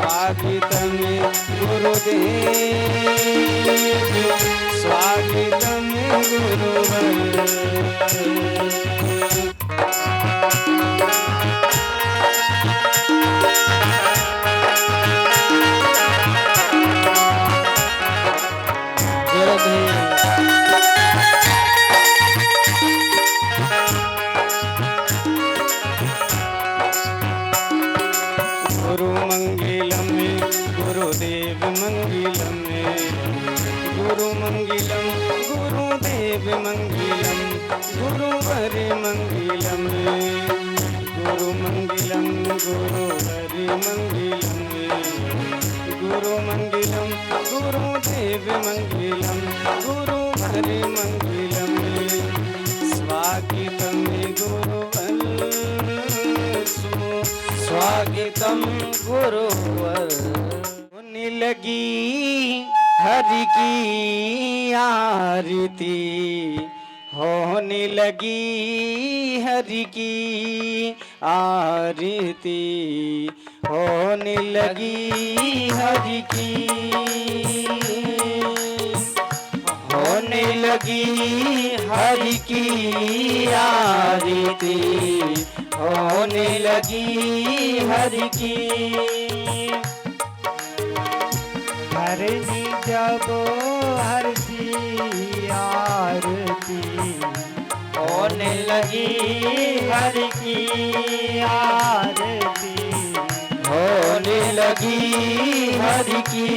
स्वागतम गुरुदेव स्वागतम गुरुवर। गुरु मंगलम गुरुदेव मंगलम गुरु मंगलम गुरुदेव मंगलम गुरुवर मंगलम गुरु मंगलम गुरुवर मंगलम गुरु मंगलम गुरुदेव मंगलम गुरुवर मंगलम स्वागतम गुरुवर स्वागतम गुरुवर। होने लगी हरि की आरती होने लगी हरि की आरती होने लगी हरि की होने लगी हरि की आरती होने लगी हरि की। हरनी जब हरसी आरती होने लगी हरि की आरती होने लगी हरि की।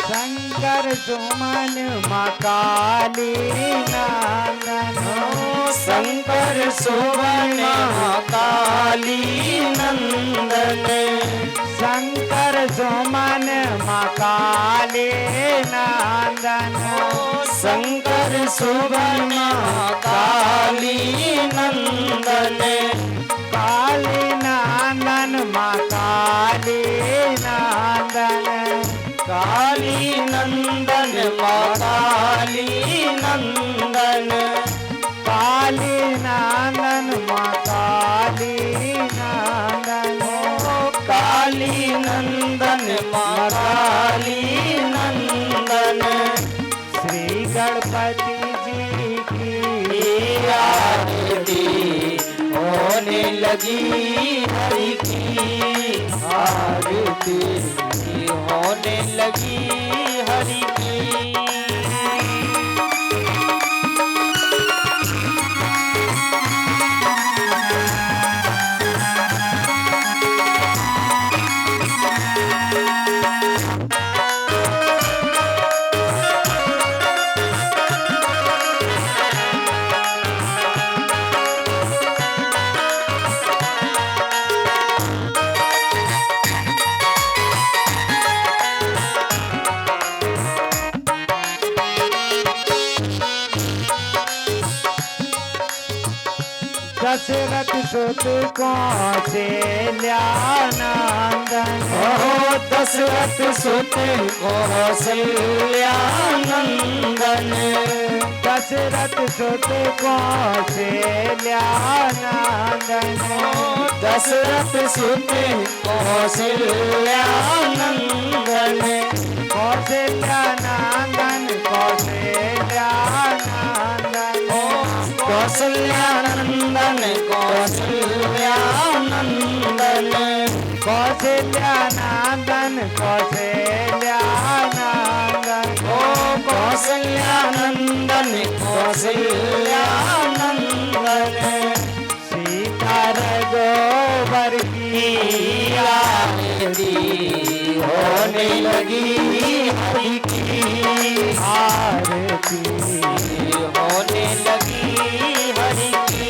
शंकर सुमन माँ काली नंदन शंकर सुमन काली नंदन शंकर सुमन माँ काली नंदन शंकर सुमन काली नंदन काली नंदन माँ काली नंदन काली नंदन काली नंदन काली नंदन माँ काली नंदन काली नंदन काली नंदन श्री गणपति जी की आरती होने लगी हरि की आरती होने लगी हरि की। दशरथ सुत कौशल्या नंदन दशरथ सुत कौशल्या नंदन दशरथ सुत कौशल्या नंदन दशरथ सुत कौशल्या नंदन कौशल्या नंदन कौशल्या नंदन कौशल्या नंदन कौशल्या नंदन कौशल्या नंदन कौशल्या नंदन ओ कौशल्या नंदन कौशल्या नंदन सीता रघुवर की आरती होने लगी हरि की आरती होने लगी हरि की।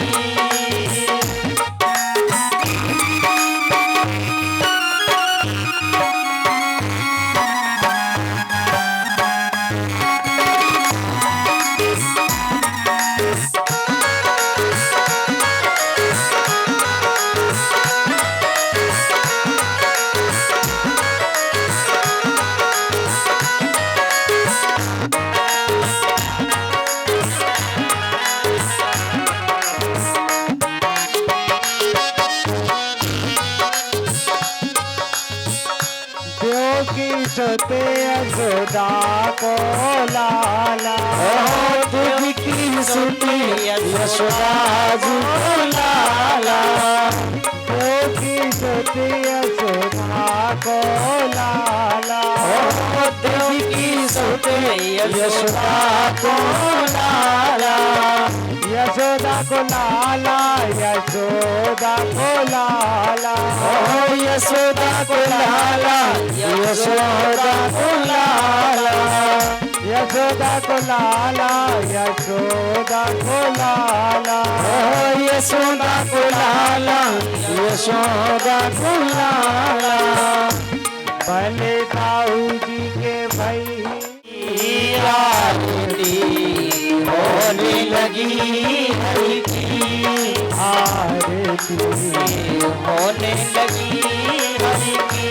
सोते यशोदा को लाला। देवकी सुते यशोदा जी को लाला। देवकी सोते यशोदा को लाला। देवकी सुते यशोदा को लाला। यशोदा को लाला, यशोदा को लाला। यशोदा को लाला, यशोदा को लाला। यशोदा को लाला, यशोदा को लाला। यशोदा को लाला, यशोदा को लाला। भले ताऊ जी के भाई आरती होने लगी हरि की। आरती होने लगी हरि की।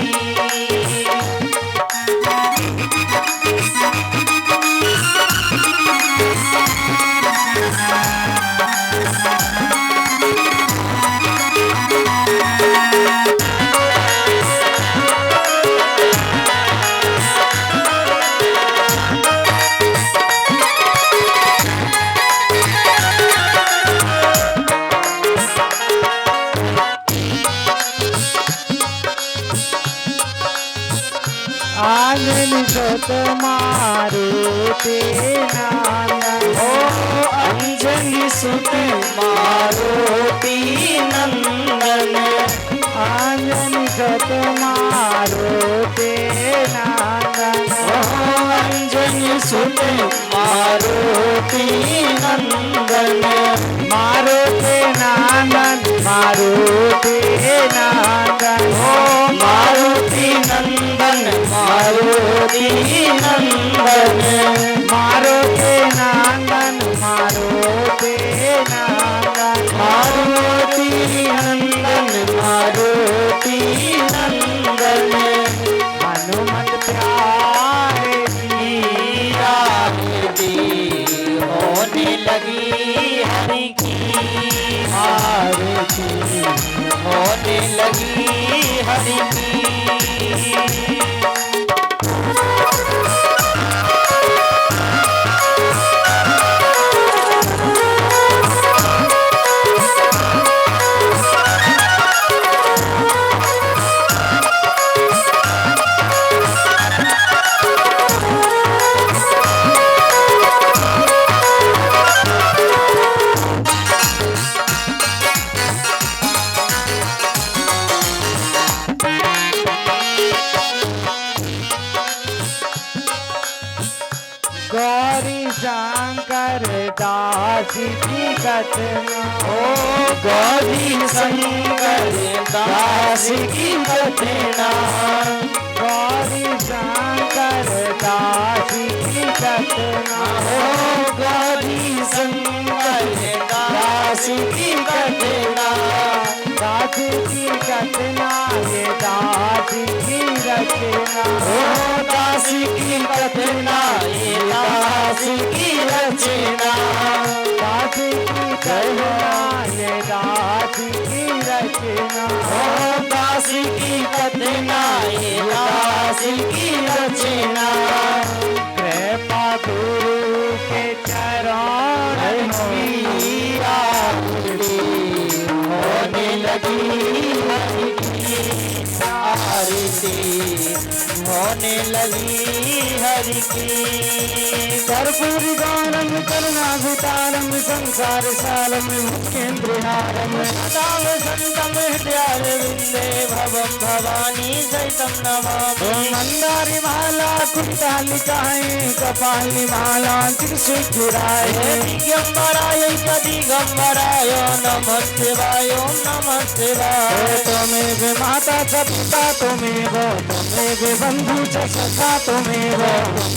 आंगन सत मारुति नंदन। अंजलि सुत मारुति नंदन। आंगन सत मारुति नंदन। अंजलि सुत मारुति नंदन। मारुति नंदन, मारुति नंदन। मारुति नंदन, मारुति नंदन। मारुति नंदन, मारुति नंदन। मारुति नंदन, मारुति नंदन। हनुमत प्यारे की आरती होने लगी हरि की। आरती होने लगी हरि की। गौरी शंकर दास की कथना। गौरी शंकर दास की कथना। गौरी शंकर दास की कथना। गौरी शंकर दास की कथना। दास की कथना, ये दास की रचना। दास की कथना, ये दास की रचना। दास की कथना, ये दास की रचना। दास की कथना, ये दास की रचना। कृपा गुरु के चरण की आरती होने लगी हरि की। आरती होने लगी हरि की। कर्पूर गानम करुणाभितारम संसार सारम मुख्येन्द्रहारम। नाम संतम हृदयारविंदे भवम भवानी सहितं नमामि। मंदारी माला कुंडालिकाएं, कपाली माला त्रिशूलधाराय। दिगंबराय दिगंबराय नमः शिवाय नमः शिवाय। त्वमेव माता च पिता त्वमेव, त्वमेव बन्धु च सखा त्वमेव।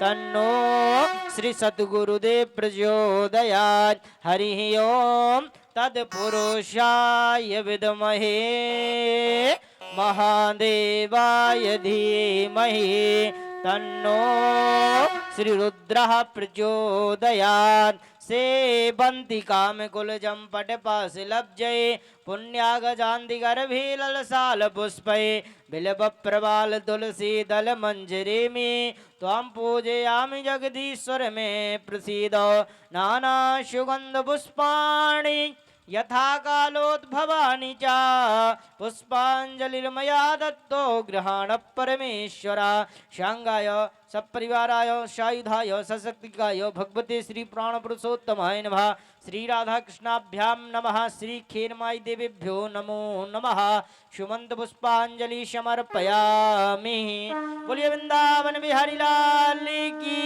तन्नो श्री सद्गुरुदेव प्रचोदयात्। हरि ओम तत्पुरुषाय विद्महे महादेवाय धीमहि तन्नो श्री रुद्रः प्रचोदयात्। सेवन्ति कामकुलजं पटपाशिलब्जये पुण्यागजान्ति गर्भे ललसालपुष्पै बिल्वप्रवाल तुलसी दल मंजरी में त्वां पूजयामि जगदीश्वर में प्रसीद। नाना सुगंध पुष्पाणि यथा कालोद्भवानि च पुष्पांजलिर्मया दत्तो गृहाण परमेश्वरा। शांगाय सपरिवाराय सायुधाय सशक्तिकाय भगवते श्री प्राण पुरुषोत्तमाय नमः। श्री राधा कृष्णाभ्यां नमः। श्री खेरमाई देवीभ्यो नमो नमः। सुमंत पुष्पांजलि समर्पयामि। बोलिए वृंदावन बिहारी लाल की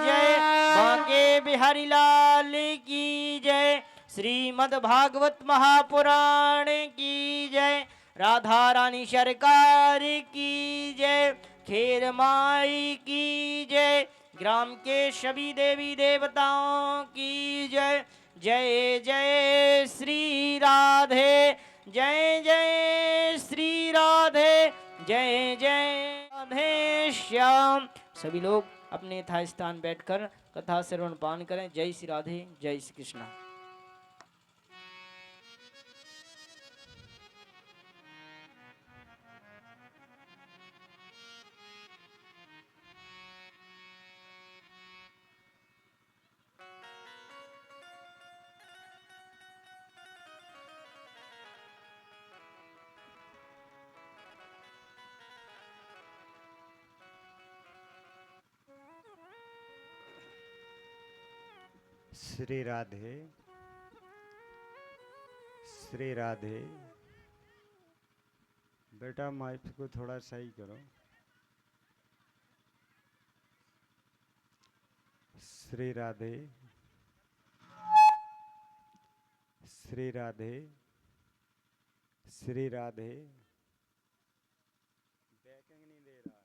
जय। बांके बिहारी लाल की जय। श्रीमद् भागवत महापुराण की जय। राधा रानी सरकार की जय। खेर माई की जय। ग्राम के सभी देवी देवताओं की जय। जय जय श्री राधे। जय जय श्री राधे। जय जय राधे श्याम। सभी लोग अपने यथा स्थान बैठकर कथा श्रवण पान करें। जय श्री राधे। जय श्री कृष्ण। श्री राधे। श्री राधे। बेटा माइक को थोड़ा सही करो। श्री राधे। श्री राधे। श्री राधे। बैकिंग नहीं दे रहा।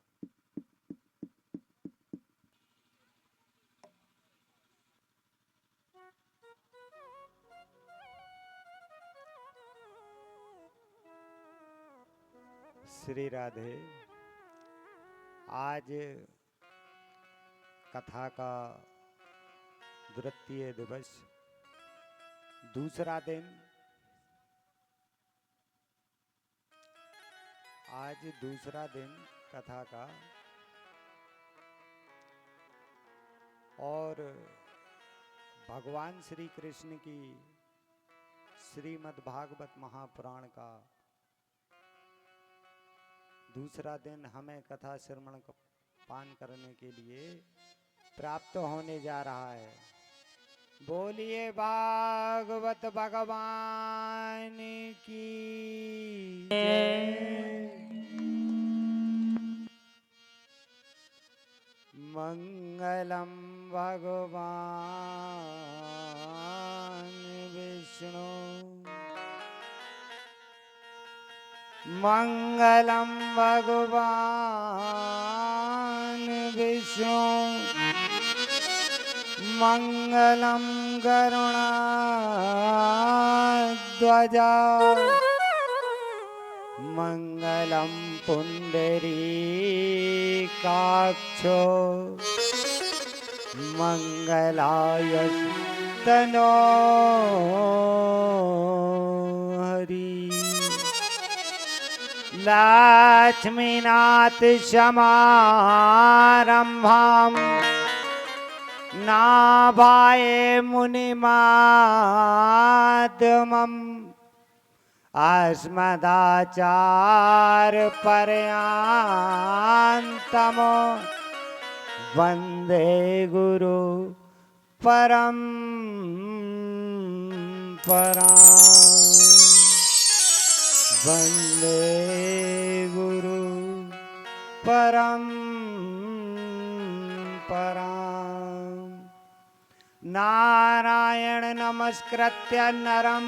श्री राधे। आज कथा का द्वितीय दिवस, दूसरा दिन। आज दूसरा दिन कथा का, और भगवान श्री कृष्ण की श्रीमद् भागवत महापुराण का दूसरा दिन हमें कथा श्रवण पान करने के लिए प्राप्त होने जा रहा है। बोलिए भागवत भगवान की जय। मंगलम भगवान विष्णु। मंगलम भगवान विष्णु। मंगलम गरुणाध्वजा। मंगलम पुंडरीकाक्षो। मंगलाय तनो हरि। लक्ष्मीनाथ समारंभाम् नाभाये मुनिमातमम् अस्मदाचार्य पर्यन्तम् वन्दे गुरु परम्पराम्। वन्दे गुरु परम्पराम्। नारायण नमस्कृत्य नरं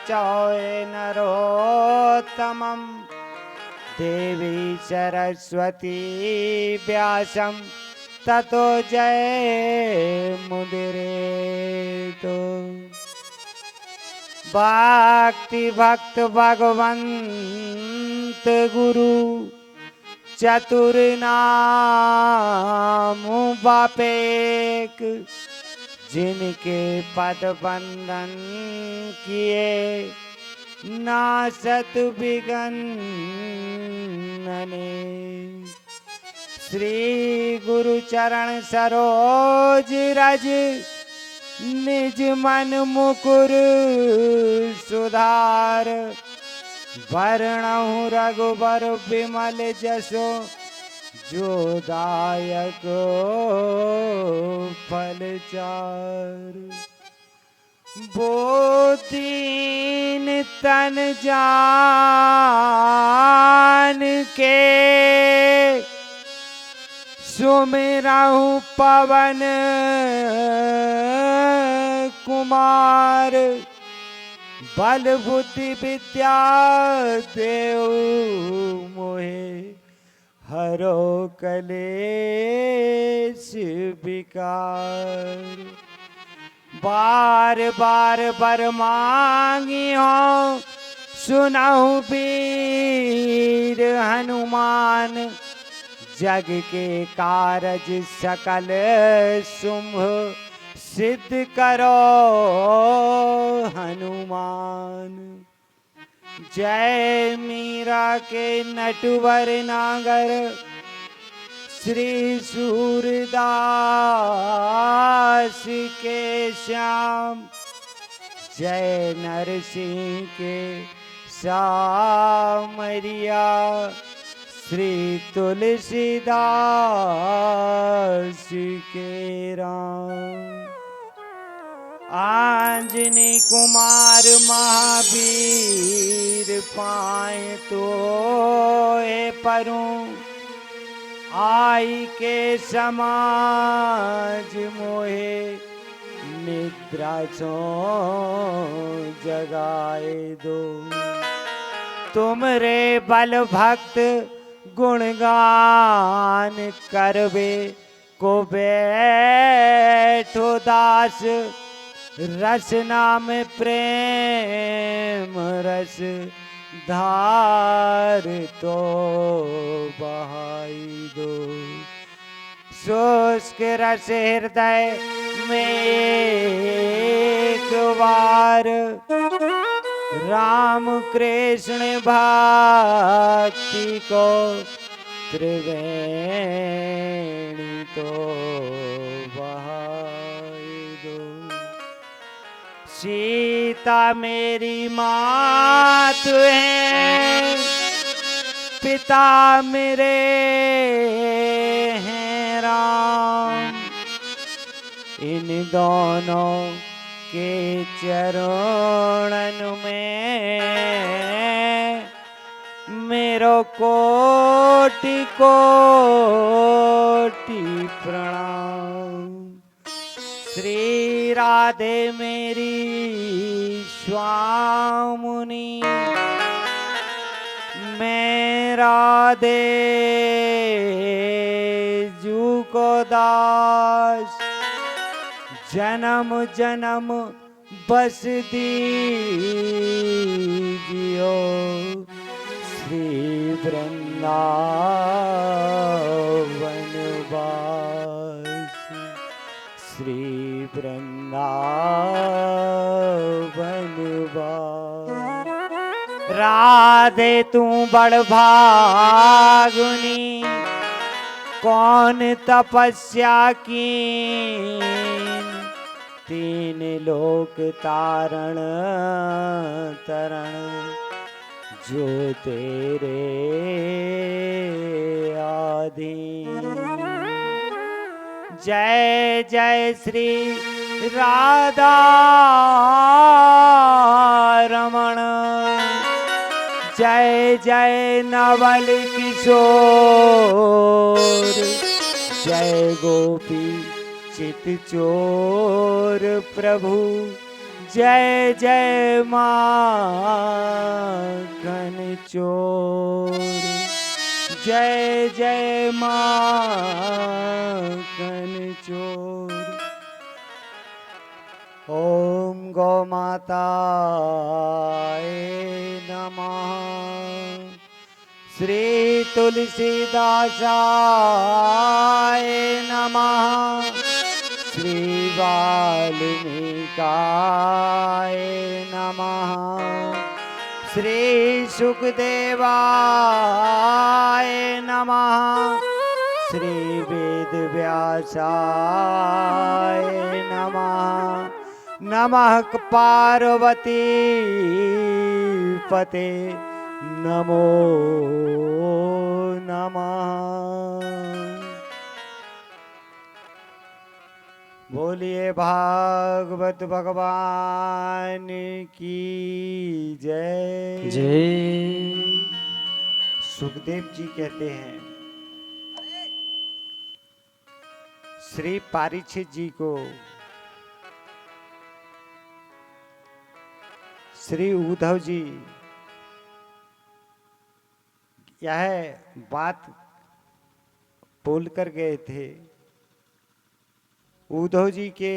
चैव नरोत्तमं देवी सरस्वती व्यासं ततो जय मुदिरे तो भक्ति भक्त भगवंत गुरु चतुर नाम बापेक जिनके पद बंधन किए नासत बिगन श्री गुरु चरण सरोज रज निज मन मुकुर सुधार वर्णहु रघुबर विमल जसो जो दायक फल चार बोदीन तन जान के सुमिरहु पवन कुमार बल बुद्धि विद्या देव मोहे हरो कलेश विकार बार बार बर मांगी हो सुनहु वीर हनुमान जग के कारज सकल शुंभ सिद्ध करो हनुमान जय मीरा के नटवर नागर श्री सूरदास के श्याम जय नरसिंह के सामरिया श्री तुलसीदास के राम आंजनी कुमार महावीर पाए तो ए परूं आई के समाज मोहे निद्रा सो जगाए दो तुमरे बल भक्त गुणगान करवे को बैठो दास रसना में प्रेम रस धार तो बहाई दो शुष्क रस हृदय में एक बार राम कृष्ण भक्ति को त्रिवेणी तो बहाई दो सीता मेरी मात है पिता मेरे हैं राम इन दोनों के चरणन में मेरो कोटि कोटि प्रणाम श्री राधे मेरी स्वामुनी मैं राधे जू को दास जन्म जन्म बस दीजियो श्री वृंदावन वास श्री वृंदावन वास राधे तू बड़ भागुनी कौन तपस्या की तीन लोक तारण तरण जो तेरे आधीन जय जय श्री राधा रमण जय जय नवल किशोर जय गोपी चित चोर प्रभु जय जय माखन चोर जय जय माखन चोर। ओम गौ माताय नमः। श्री तुलसीदासाय नमः। श्री वाल्मीकाय नमः। श्री सुखदेवाय नमः। श्री वेदव्यासाय नमः। नमः पार्वती पते नमो नमः। बोलिए भागवत भगवान की जय। जय। सुखदेव जी कहते हैं श्री परीक्षित जी को श्री उद्धव जी यह बात बोल कर गए थे। उद्धव जी के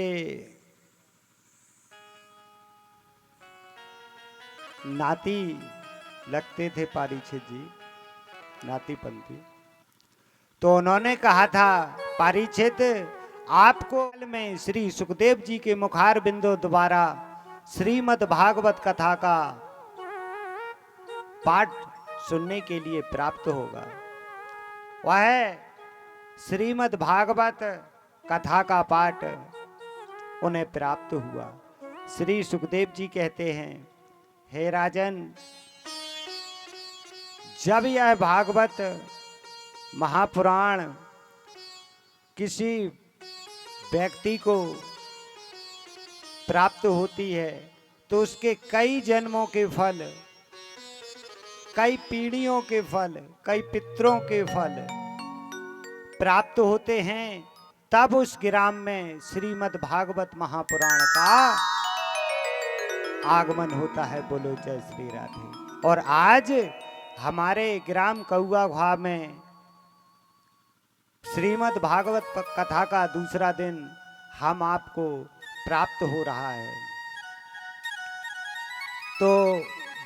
नाती लगते थे परीक्षित जी, नातीपंथी। तो उन्होंने कहा था परीक्षित आपको में श्री सुखदेव जी के मुखार बिंदु द्वारा श्रीमद् भागवत कथा का पाठ सुनने के लिए प्राप्त होगा। वह श्रीमद् भागवत कथा का पाठ उन्हें प्राप्त हुआ। श्री सुखदेव जी कहते हैं, हे राजन, जब यह भागवत महापुराण किसी व्यक्ति को प्राप्त होती है तो उसके कई जन्मों के फल, कई पीढ़ियों के फल, कई पितरों के फल प्राप्त होते हैं। तब उस ग्राम में श्रीमद् भागवत महापुराण का आगमन होता है। बोलो जय श्री राधे। और आज हमारे ग्राम कौआ घा में श्रीमद् भागवत कथा का दूसरा दिन हम आपको प्राप्त हो रहा है। तो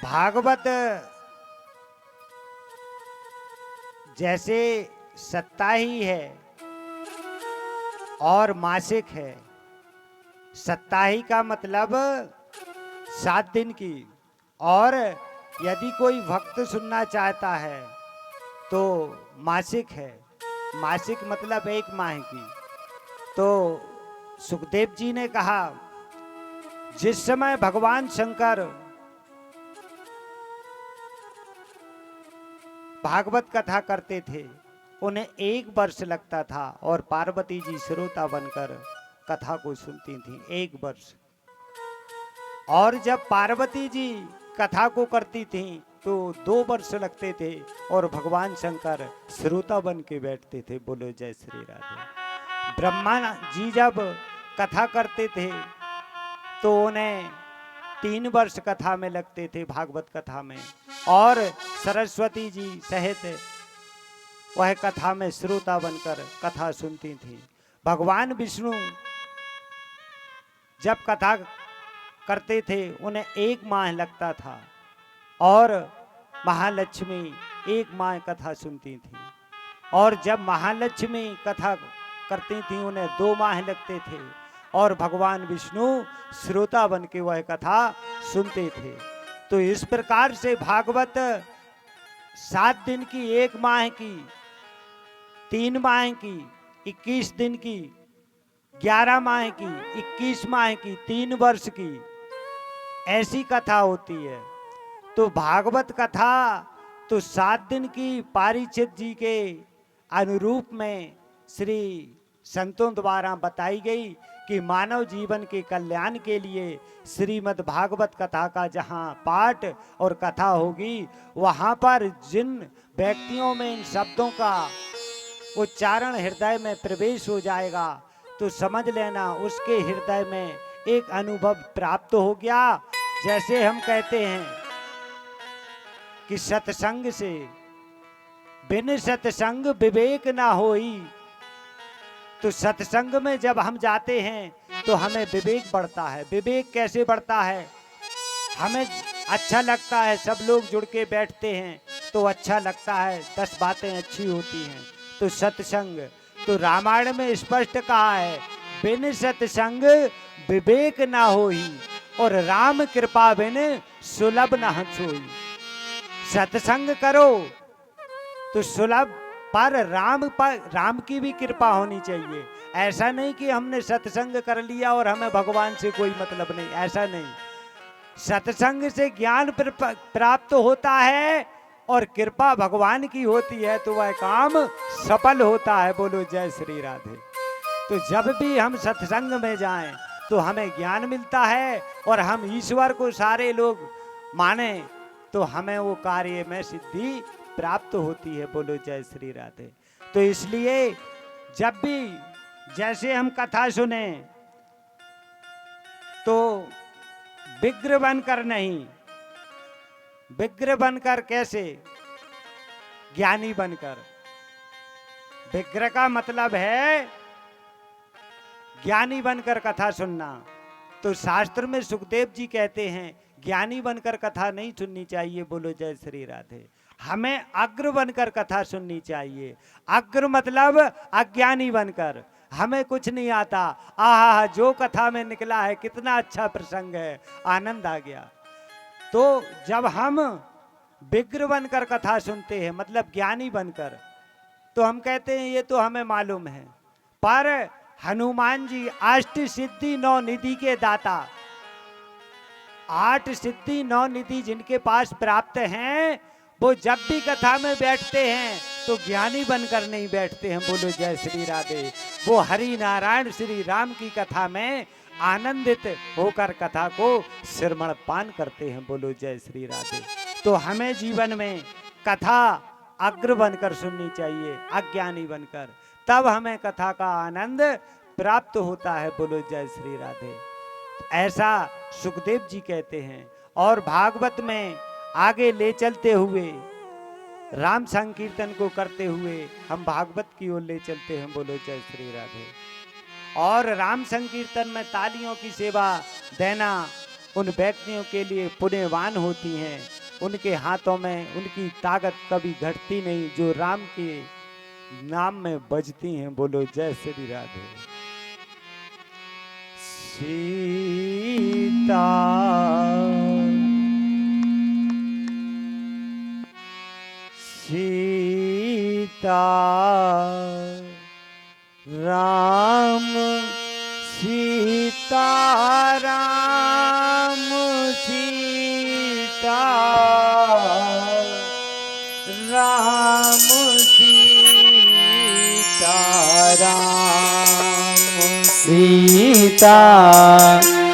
भागवत जैसे सप्ताही है और मासिक है। सप्ताही का मतलब 7 दिन की, और यदि कोई भक्त सुनना चाहता है तो मासिक है। मासिक मतलब 1 माह की। तो सुखदेव जी ने कहा, जिस समय भगवान शंकर भागवत कथा करते थे उन्हें 1 वर्ष लगता था, और पार्वती जी श्रोता बनकर कथा को सुनती थी 1 वर्ष। और जब पार्वती जी कथा को करती थी तो 2 वर्ष लगते थे, और भगवान शंकर श्रोता बन के बैठते थे। बोलो जय श्री राधे। ब्रह्मा जी जब कथा करते थे तो उन्हें 3 वर्ष कथा में लगते थे, भागवत कथा में, और सरस्वती जी सहित वह कथा में श्रोता बनकर कथा सुनती थी। भगवान विष्णु जब कथा करते थे उन्हें 1 माह लगता था, और महालक्ष्मी 1 माह कथा सुनती थी। और जब महालक्ष्मी कथा करती थी उन्हें 2 माह लगते थे, और भगवान विष्णु श्रोता बन के वह कथा सुनते थे। तो इस प्रकार से भागवत 7 दिन की, 1 माह की, 3 माह की, 21 दिन की, 11 माह की, 21 माह की, 3 वर्ष की, ऐसी कथा होती है। तो भागवत कथा तो 7 दिन की परीक्षित जी के अनुरूप में श्री संतों द्वारा बताई गई कि मानव जीवन के कल्याण के लिए श्रीमद् भागवत कथा का जहाँ पाठ और कथा होगी, वहाँ पर जिन व्यक्तियों में इन शब्दों का उच्चारण हृदय में प्रवेश हो जाएगा तो समझ लेना उसके हृदय में एक अनुभव प्राप्त हो गया। जैसे हम कहते हैं कि सत्संग से बिन सत्संग विवेक ना होई। तो सत्संग में जब हम जाते हैं तो हमें विवेक बढ़ता है। विवेक कैसे बढ़ता है? हमें अच्छा लगता है, सब लोग जुड़ के बैठते हैं तो अच्छा लगता है, 10 बातें अच्छी होती हैं। तो सत्संग, तो रामायण में स्पष्ट कहा है, बिन सत्संग विवेक ना होई और राम कृपा बिन सुलभ न सोई। सत्संग करो तो सुलभ, पर राम की भी कृपा होनी चाहिए। ऐसा नहीं कि हमने सत्संग कर लिया और हमें भगवान से कोई मतलब नहीं, ऐसा नहीं। सत्संग से ज्ञान प्राप्त होता है और कृपा भगवान की होती है तो वह काम सफल होता है। बोलो जय श्री राधे। तो जब भी हम सत्संग में जाएं तो हमें ज्ञान मिलता है और हम ईश्वर को सारे लोग माने तो हमें वो कार्य में सिद्धि प्राप्त होती है। बोलो जय श्री राधे। तो इसलिए जब भी जैसे हम कथा सुने तो विग्रह बनकर नहीं, विग्रह बनकर कैसे? ज्ञानी बनकर। विग्रह का मतलब है ज्ञानी बनकर कथा सुनना। तो शास्त्र में सुखदेव जी कहते हैं ज्ञानी बनकर कथा नहीं सुननी चाहिए। बोलो जय श्री राधे। हमें अग्र बनकर कथा सुननी चाहिए। अग्र मतलब अज्ञानी बनकर, हमें कुछ नहीं आता, आहा जो कथा में निकला है कितना अच्छा प्रसंग है, आनंद आ गया। तो जब हम विग्रह बनकर कथा सुनते हैं मतलब ज्ञानी बनकर, तो हम कहते हैं ये तो हमें मालूम है। पर हनुमान जी 8 सिद्धि 9 निधि के दाता, 8 सिद्धि 9 निधि जिनके पास प्राप्त हैं, वो जब भी कथा में बैठते हैं तो ज्ञानी बनकर नहीं बैठते हैं। बोलो जय श्री राधे। वो हरि नारायण श्री राम की कथा में आनंदित होकर कथा को श्रवण पान करते हैं। बोलो जय श्री राधे। तो हमें जीवन में कथा अग्र बनकर सुननी चाहिए, अज्ञानी बनकर, तब हमें कथा का आनंद प्राप्त होता है। बोलो जय श्री राधे। ऐसा सुखदेव जी कहते हैं। और भागवत में आगे ले चलते हुए, राम संकीर्तन को करते हुए हम भागवत की ओर ले चलते हैं। बोलो जय श्री राधे। और राम संकीर्तन में तालियों की सेवा देना उन व्यक्तियों के लिए पुण्यवान होती हैं। उनके हाथों में उनकी ताकत कभी घटती नहीं जो राम के नाम में बजती हैं। बोलो जय श्री राधे। सीता सीता राम, सीता राम, सीता राम, सीता राम, सीता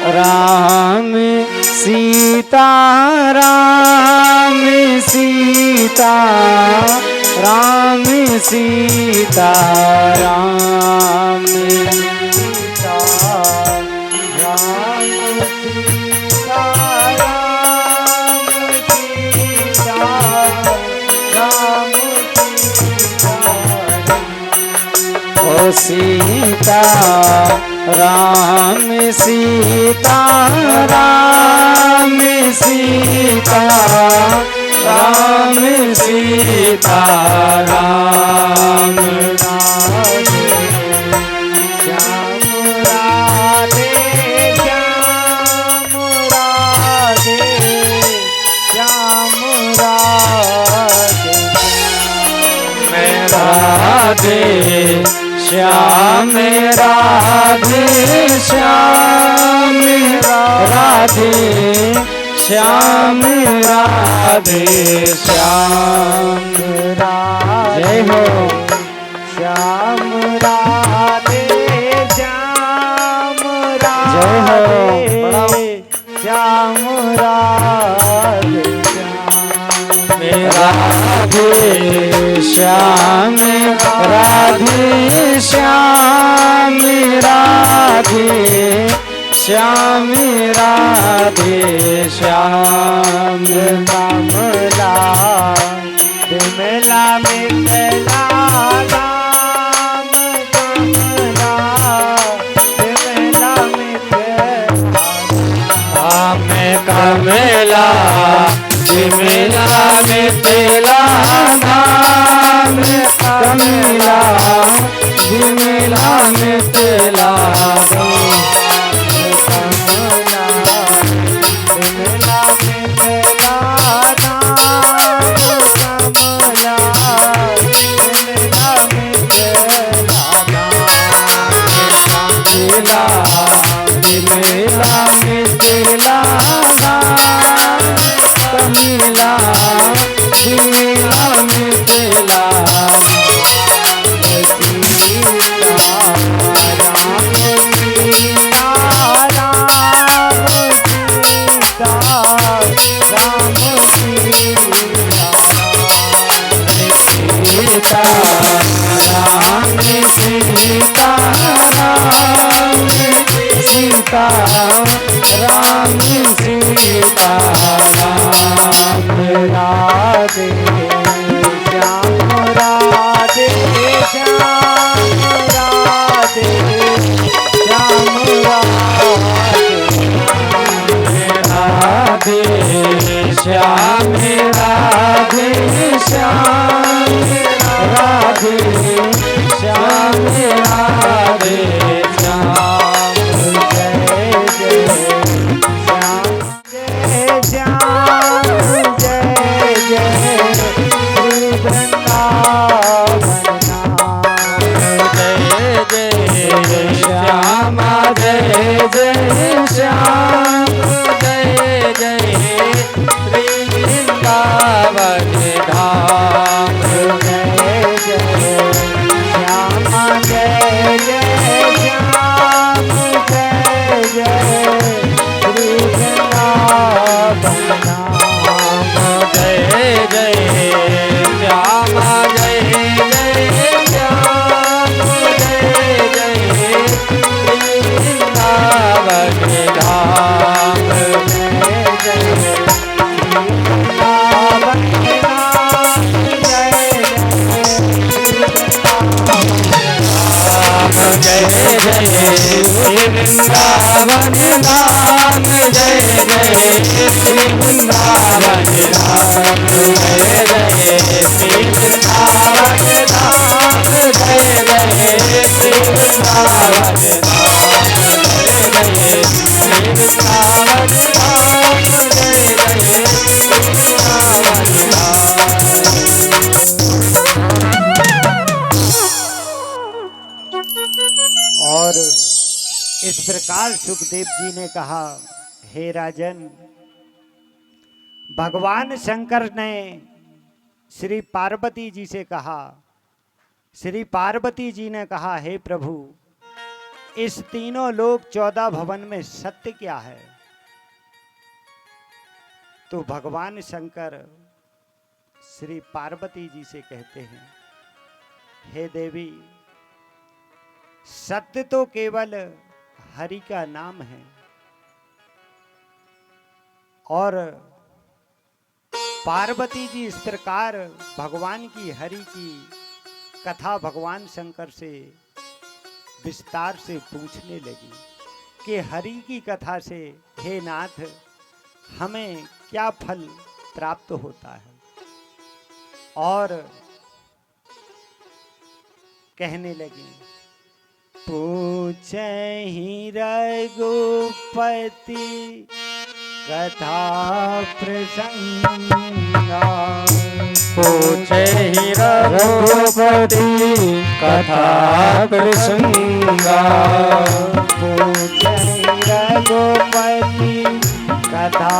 राम, सीता राम, सीता राम, सीता राम, सीता राम, सीता राम, सीता राम, ओ सीता राम, सीता राम, सीता राम, सीता राम, श्याम राधे, श्याम राधे, श्याम राधे, राधे श्याम राधे, श्याम राधे, श्याम राधे, श्याम राधे, जय हो श्याम राधे, श्याम राधे, श्याम राधे, राधे श्याम राधे, श्याम राधे, श्याम राधे, श्याम राम विमला मिथिला धाम कमला, विमला मिथिला धाम कमला, विमला मिथिला धाम कमला, विमला मिथिला धाम कमला, विमला मिथिला धाम कमला, विमला मिथिला धाम कमला, विमला मिथिला धाम कमला, विमला मिथिला सीता राम, सीता राम, सीता राम, सीता राम, राधे श्याम, राधे श्याम, राधे श्याम, राधे श्याम, राधे श्याम, राधे श्याम, राधे श्याम, जय जय श्याम, जय जय श्री वृंदावन नाम। जय जय श्याम, जय जय श्याम, जय जय श्री वृंदावन धाम। जय जय श्याम, जय जय श्याम, जय जय श्री वृंदावन नाम। जय जय श्याम, जय जय श्याम, जय जय श्री वृंदावन धाम। जय जय श्री वृंदावन धाम, जय जय श्री वृंदावन धाम, जय जय श्री वृंदावन धाम, जय जय श्री वृंदावन धाम, जय जय श्री वृंदावन धाम, जय जय श्री वृंदावन धाम। और इस प्रकार सुखदेव जी ने कहा, हे राजन, भगवान शंकर ने श्री पार्वती जी से कहा, श्री पार्वती जी ने कहा, हे प्रभु, इस तीनों लोक 14 भवन में सत्य क्या है? तो भगवान शंकर श्री पार्वती जी से कहते हैं, हे देवी, सत्य तो केवल हरि का नाम है, और पार्वती जी इस प्रकार भगवान की हरि की कथा भगवान शंकर से विस्तार से पूछने लगी कि हरि की कथा से, हे नाथ, हमें क्या फल प्राप्त होता है? और कहने लगी, पूछहि रघुपति कथा प्रसंगा, पूछहि रघुपति कथा प्रसंगा, पूछहि रघुपति कथा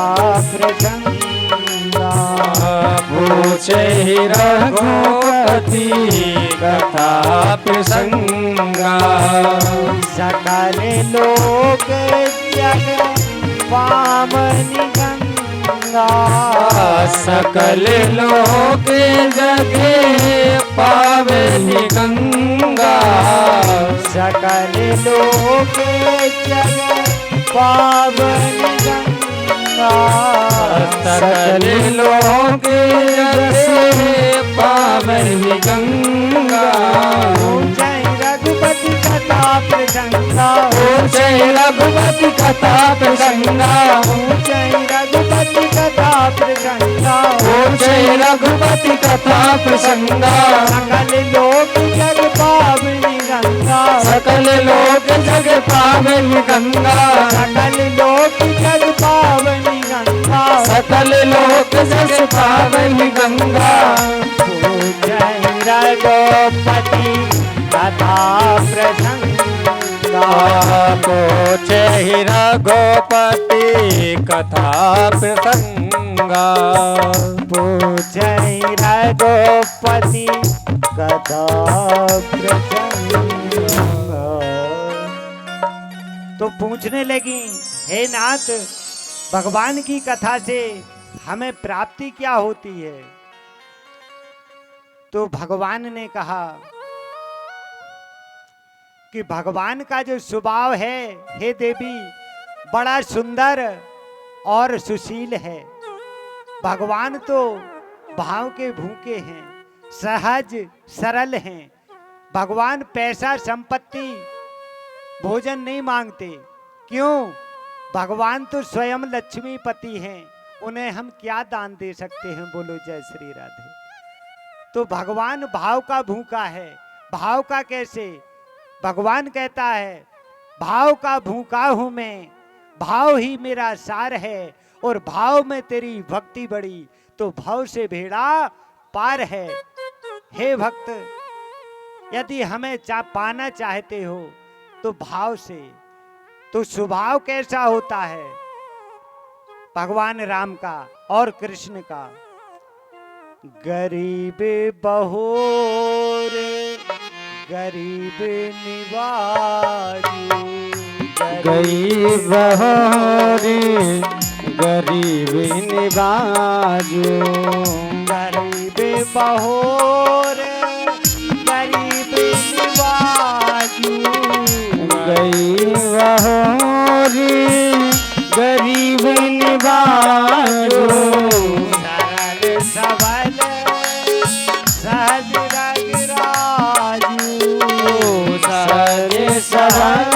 प्रसंगा, पूछहि रघुपति कथा प्रसंगा, सकल लोक जग पावनि गंगा, सकल लोक जगे पावनि गंगा, सकल लोक जग पावनि गंगा, सकल लोक जगे कथा प्रसंगा ऊंचे रघुपति कथा प्रसंगा ऊंचे रघुपति कथा प्रसंगा सकल लोक जग पावनी गंगा सकल लोक जग पावनी गंगा सकल लोक जग पावनी गंगा सकल लोक जग पावनी गंगा पूजै रघुपति कथा प्रसंगा पूछे रघुपति कथा प्रसंगा पूजै रघुपति कथा प्रसंगा। तो पूछने लगी, हे नाथ, भगवान की कथा से हमें प्राप्ति क्या होती है? तो भगवान ने कहा कि भगवान का जो स्वभाव है, हे देवी, बड़ा सुंदर और सुशील है। भगवान तो भाव के भूखे हैं, सहज सरल हैं। भगवान पैसा संपत्ति भोजन नहीं मांगते। क्यों? भगवान तो स्वयं लक्ष्मीपति हैं। उन्हें हम क्या दान दे सकते हैं? बोलो जय श्री राधे। तो भगवान भाव का भूखा है। भाव का कैसे? भगवान कहता है, भाव का भूखा हूं मैं, भाव ही मेरा सार है, और भाव में तेरी भक्ति बड़ी, तो भाव से भेड़ा पार है। हे भक्त, यदि हमें पाना चाहते हो तो भाव से। तो स्वभाव कैसा होता है भगवान राम का और कृष्ण का? गरीब बहोर गरीब निवाजू, गरीब होरी गरीब निवाजू गरीब बहोर गरीब निवाजू, गरीब होरी गरीब निवाजू सरल सबल सहज रघुराजू, सज सबल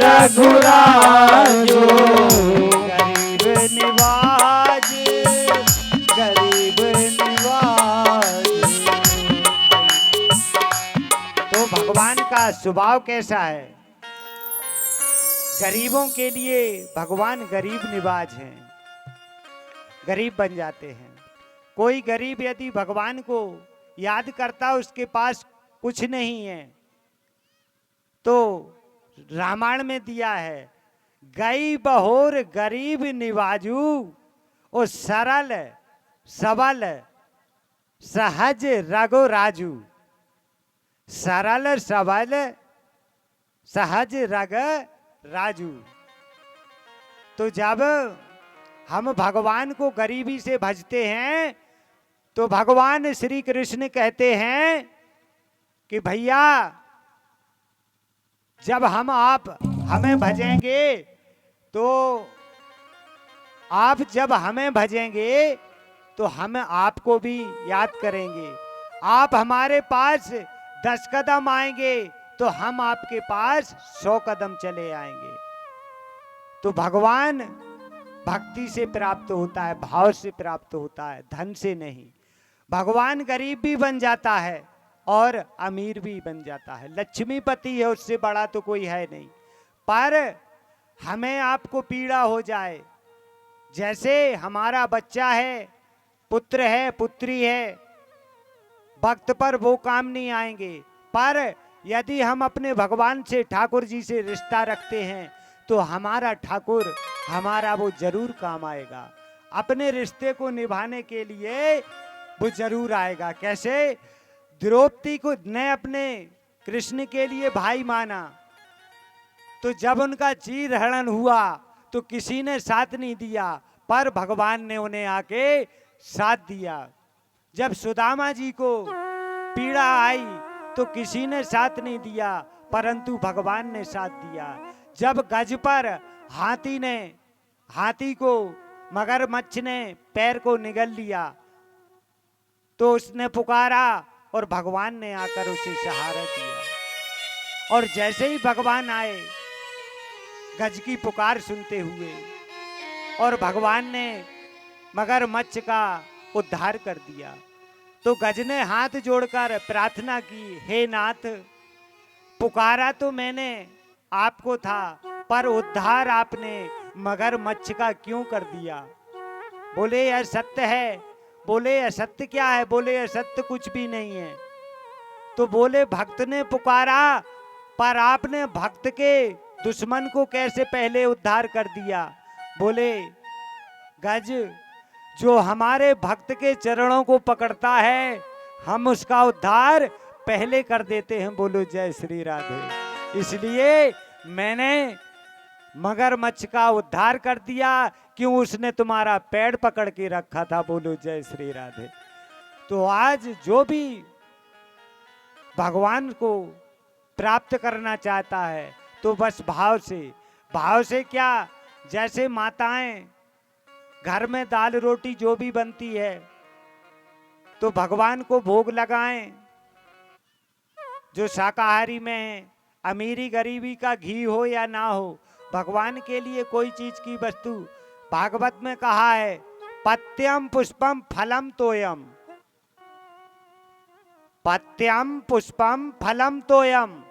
रघुराजू गरीब निवाज गरीब निवाज। तो भगवान का स्वभाव कैसा है? गरीबों के लिए भगवान गरीब निवाज हैं, गरीब बन जाते हैं। कोई गरीब यदि भगवान को याद करता, उसके पास कुछ नहीं है, तो रामायण में दिया है, गई बहोर गरीब निवाजू, ओ सरल सबल सहज रघु राजू। सरल सबल सहज रग राजू। तो जब हम भगवान को गरीबी से भजते हैं, तो भगवान श्री कृष्ण कहते हैं कि भैया, जब हम आप हमें भजेंगे, तो आप जब हमें भजेंगे तो हम आपको भी याद करेंगे। आप हमारे पास 10 कदम आएंगे तो हम आपके पास 100 कदम चले आएंगे। तो भगवान भक्ति से प्राप्त होता है, भाव से प्राप्त होता है, धन से नहीं। भगवान गरीब भी बन जाता है और अमीर भी बन जाता है। लक्ष्मीपति है, उससे बड़ा तो कोई है नहीं। पर हमें आपको पीड़ा हो जाए, जैसे हमारा बच्चा है, पुत्र है, पुत्री है, वक्त पर वो काम नहीं आएंगे। पर यदि हम अपने भगवान से, ठाकुर जी से रिश्ता रखते हैं, तो हमारा ठाकुर हमारा वो जरूर काम आएगा। अपने रिश्ते को निभाने के लिए वो जरूर आएगा। कैसे? द्रौपदी को ने अपने कृष्ण के लिए भाई माना, तो जब उनका चीर हरण हुआ तो किसी ने साथ नहीं दिया, पर भगवान ने उन्हें आके साथ दिया। जब सुदामा जी को पीड़ा आई तो किसी ने साथ नहीं दिया, परंतु भगवान ने साथ दिया। जब गज पर हाथी को मगरमच्छ ने पैर को निगल लिया, तो उसने पुकारा और भगवान ने आकर उसे सहारा दिया। और जैसे ही भगवान आए गज की पुकार सुनते हुए, और भगवान ने मगरमच्छ का उद्धार कर दिया। तो गज ने हाथ जोड़कर प्रार्थना की, हे नाथ, पुकारा तो मैंने आपको था, पर उद्धार आपने मगरमच्छ का क्यों कर दिया? बोले यह सत्य है। बोले असत्य क्या है? बोले असत्य कुछ भी नहीं है। तो बोले भक्त ने पुकारा, पर आपने भक्त के दुश्मन को कैसे पहले उद्धार कर दिया? बोले गज, जो हमारे भक्त के चरणों को पकड़ता है, हम उसका उद्धार पहले कर देते हैं। बोलो जय श्री राधे। इसलिए मैंने मगरमच्छ का उद्धार कर दिया, क्यों? उसने तुम्हारा पैर पकड़ के रखा था। बोलो जय श्री राधे। तो आज जो भी भगवान को प्राप्त करना चाहता है तो बस भाव से क्या, जैसे माताएं घर में दाल रोटी जो भी बनती है तो भगवान को भोग लगाएं। जो शाकाहारी में है, अमीरी गरीबी का घी हो या ना हो, भगवान के लिए कोई चीज की वस्तु, भागवत में कहा है पत्यम पुष्पम फलम तोयम, पत्यम पुष्पम फलम तोयम।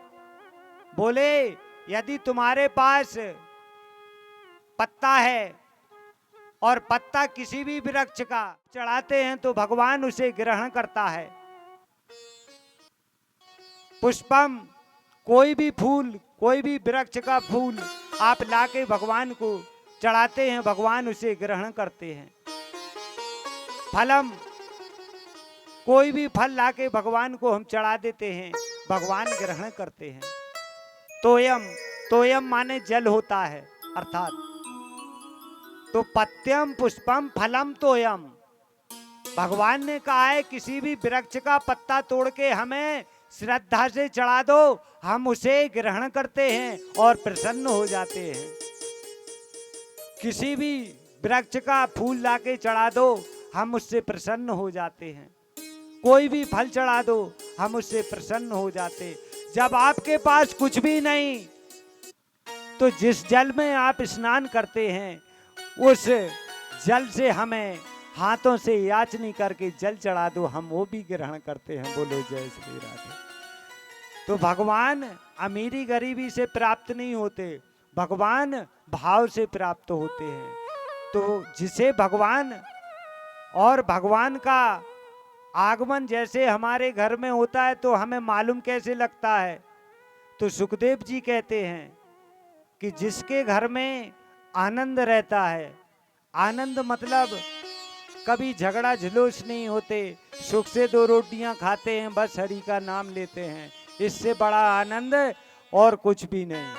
बोले यदि तुम्हारे पास पत्ता है और पत्ता किसी भी वृक्ष का चढ़ाते हैं तो भगवान उसे ग्रहण करता है। पुष्पम, कोई भी फूल, कोई भी वृक्ष का फूल आप लाके भगवान को चढ़ाते हैं, भगवान उसे ग्रहण करते हैं। फलम, कोई भी फल लाके भगवान को हम चढ़ा देते हैं, भगवान ग्रहण करते हैं। तोयम, तोयम माने जल होता है अर्थात। तो पत्यम पुष्पम फलम तोयम, भगवान ने कहा है किसी भी वृक्ष का पत्ता तोड़ के हमें श्रद्धा से चढ़ा दो, हम उसे ग्रहण करते हैं और प्रसन्न हो जाते हैं। किसी भी वृक्ष का फूल लाके चढ़ा दो, हम उससे प्रसन्न हो जाते हैं। कोई भी फल चढ़ा दो, हम उससे प्रसन्न हो जाते। जब आपके पास कुछ भी नहीं तो जिस जल में आप स्नान करते हैं उस जल से हमें हाथों से याचनी करके जल चढ़ा दो, हम वो भी ग्रहण करते हैं। बोलो जय श्री राधे। तो भगवान अमीरी गरीबी से प्राप्त नहीं होते, भगवान भाव से प्राप्त होते हैं। तो जिसे भगवान और भगवान का आगमन जैसे हमारे घर में होता है तो हमें मालूम कैसे लगता है? तो सुखदेव जी कहते हैं कि जिसके घर में आनंद रहता है, आनंद मतलब कभी झगड़ा झुलूस नहीं होते, सुख से दो रोटियां खाते हैं, बस हरि का नाम लेते हैं, इससे बड़ा आनंद और कुछ भी नहीं।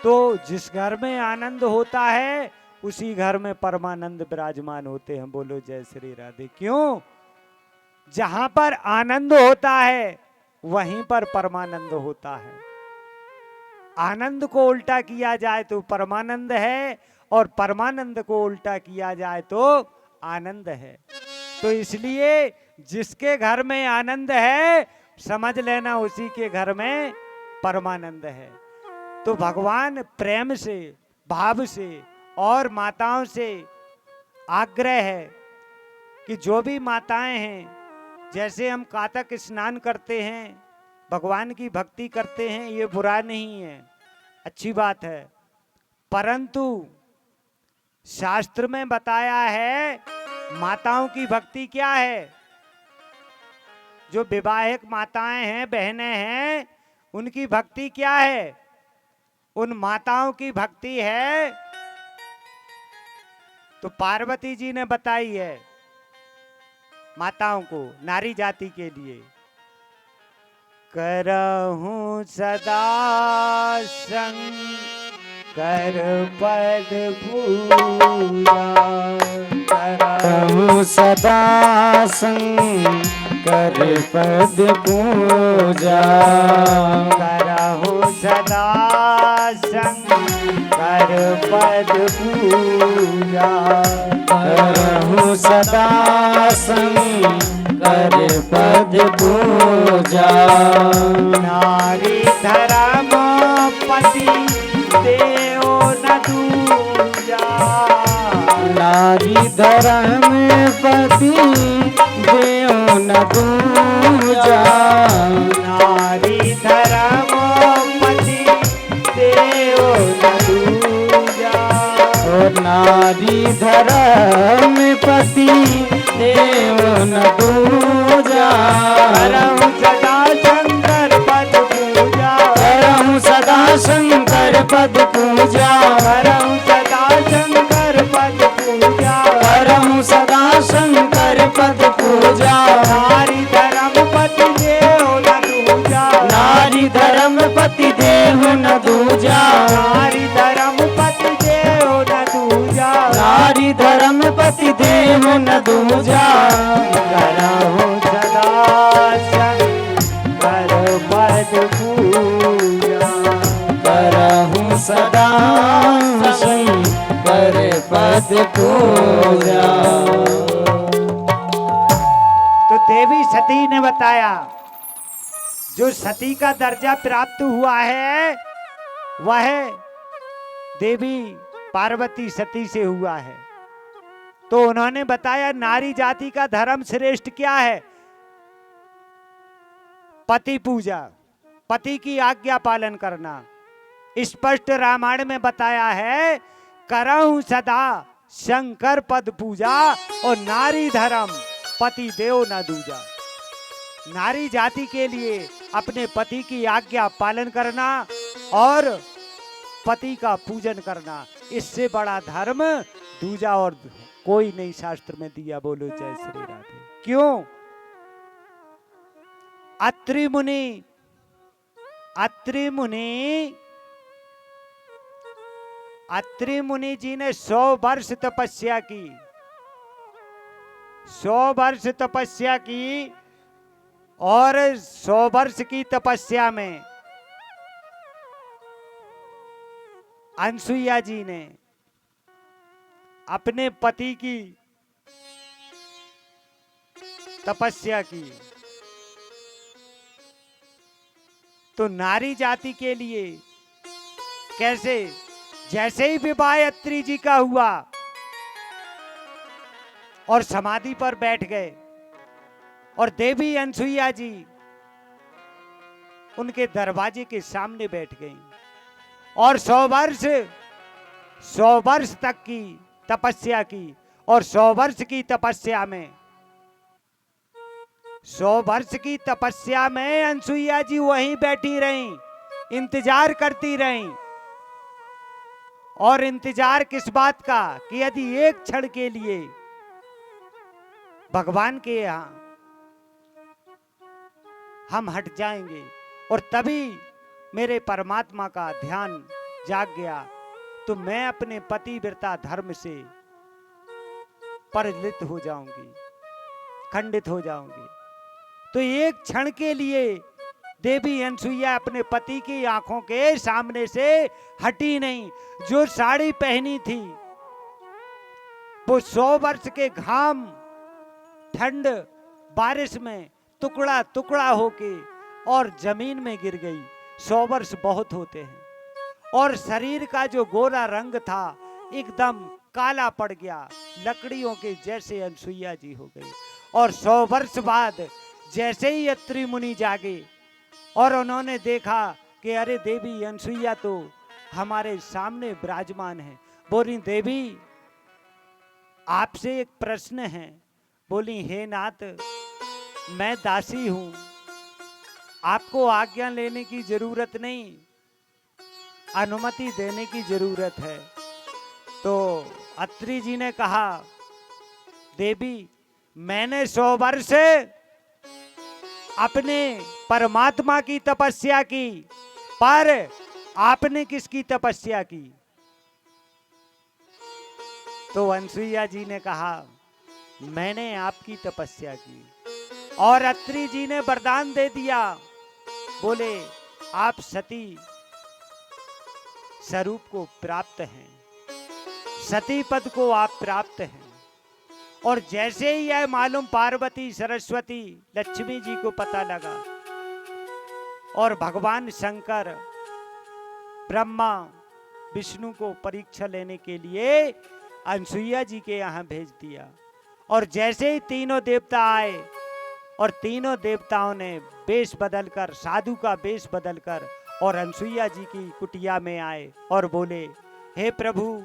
तो जिस घर में आनंद होता है उसी घर में परमानंद विराजमान होते हैं। बोलो जय श्री राधे। क्यों? जहां पर आनंद होता है वहीं पर परमानंद होता है। आनंद को उल्टा किया जाए तो परमानंद है, और परमानंद को उल्टा किया जाए तो आनंद है। तो इसलिए जिसके घर में आनंद है समझ लेना उसी के घर में परमानंद है। तो भगवान प्रेम से, भाव से और माताओं से आग्रह है कि जो भी माताएं हैं, जैसे हम कातक स्नान करते हैं, भगवान की भक्ति करते हैं, ये बुरा नहीं है, अच्छी बात है। परंतु शास्त्र में बताया है माताओं की भक्ति क्या है। जो विवाहिक माताएं हैं, बहनें हैं, उनकी भक्ति क्या है? उन माताओं की भक्ति है तो पार्वती जी ने बताई है माताओं को, नारी जाति के लिए। करहूं सदा शंकर पद पूजा, करहूं सदा शंकर पद पूजा, करहूं सदा शंकर पद पूजा, करहूं सदा शंकर पद पूजा। नारी धर्म पति देव धर्म पति देव न दूजा। नारी धर्म पति देव न दूजा। और नारी धर्म पति देव न दूजा। करहु सदा शंकर पद पूजा। करहु सदा शंकर पद पूजा। करहु सदा शंकर पद पूजा। करहु सदा शंकर पद पूजा। नारी धर्म पति देव न दूजा। नारी धर्म पति देव न दूजा। नारी धर्म पति देव न दूजा। नारी धर्म पति देव न दूजा। करहु सदा शंकर पद पूजा। करहु सदा शंकर पद पूजा। तो देवी सती ने बताया जो सती का दर्जा प्राप्त हुआ है वह देवी पार्वती सती से हुआ है। तो उन्होंने बताया नारी जाति का धर्म श्रेष्ठ क्या है? पति पूजा, पति की आज्ञा पालन करना। स्पष्ट रामायण में बताया है करहु सदा शंकर पद पूजा और नारी धर्म पति देव न दूजा। नारी जाति के लिए अपने पति की आज्ञा पालन करना और पति का पूजन करना, इससे बड़ा धर्म दूजा और कोई नहीं शास्त्र में दिया। बोलो जय श्री राधे। क्यों? अत्रि मुनि, अत्रि मुनि जी ने 100 वर्ष तपस्या की। 100 वर्ष तपस्या की और 100 वर्ष की तपस्या में अनसुईया जी ने अपने पति की तपस्या की। तो नारी जाति के लिए कैसे? जैसे ही विवाह अत्रि जी का हुआ और समाधि पर बैठ गए और देवी अनसुईया जी उनके दरवाजे के सामने बैठ गईं और 100 वर्ष तक की तपस्या की। और 100 वर्ष की तपस्या में 100 वर्ष की तपस्या में अनसुईया जी वहीं बैठी रहीं, इंतजार करती रहीं। और इंतजार किस बात का? कि यदि एक क्षण के लिए भगवान के यहां हम हट जाएंगे और तभी मेरे परमात्मा का ध्यान जाग गया तो मैं अपने पतिव्रता धर्म से परिलित हो जाऊंगी, खंडित हो जाऊंगी। तो एक क्षण के लिए देवी अनसुईया अपने पति की आंखों के सामने से हटी नहीं। जो साड़ी पहनी थी वो 100 वर्ष के घाम, ठंड, बारिश में टुकड़ा टुकड़ा होके और जमीन में गिर गई। 100 वर्ष बहुत होते हैं। और शरीर का जो गोरा रंग था एकदम काला पड़ गया, लकड़ियों के जैसे अनसुईया जी हो गई। और 100 वर्ष बाद जैसे ही अत्रि मुनि जागे और उन्होंने देखा कि अरे देवी अनसुईया तो हमारे सामने विराजमान है। बोली देवी आपसे एक प्रश्न है। बोली हे नाथ मैं दासी हूं, आपको आज्ञा लेने की जरूरत नहीं, अनुमति देने की जरूरत है। तो अत्रि जी ने कहा देवी मैंने 100 वर्ष अपने परमात्मा की तपस्या की, पर आपने किसकी तपस्या की? तो अनसुईया जी ने कहा मैंने आपकी तपस्या की। और अत्रि जी ने वरदान दे दिया, बोले आप सती स्वरूप को प्राप्त हैं, सती पद को आप प्राप्त हैं। और जैसे ही यह मालूम पार्वती, सरस्वती, लक्ष्मी जी को पता लगा और भगवान शंकर, ब्रह्मा, विष्णु को परीक्षा लेने के लिए अनसुईया जी के यहाँ भेज दिया। और जैसे ही तीनों देवता आए और तीनों देवताओं ने वेश बदलकर, साधु का वेश बदलकर और अनसुईया जी की कुटिया में आए और बोले, हे प्रभु,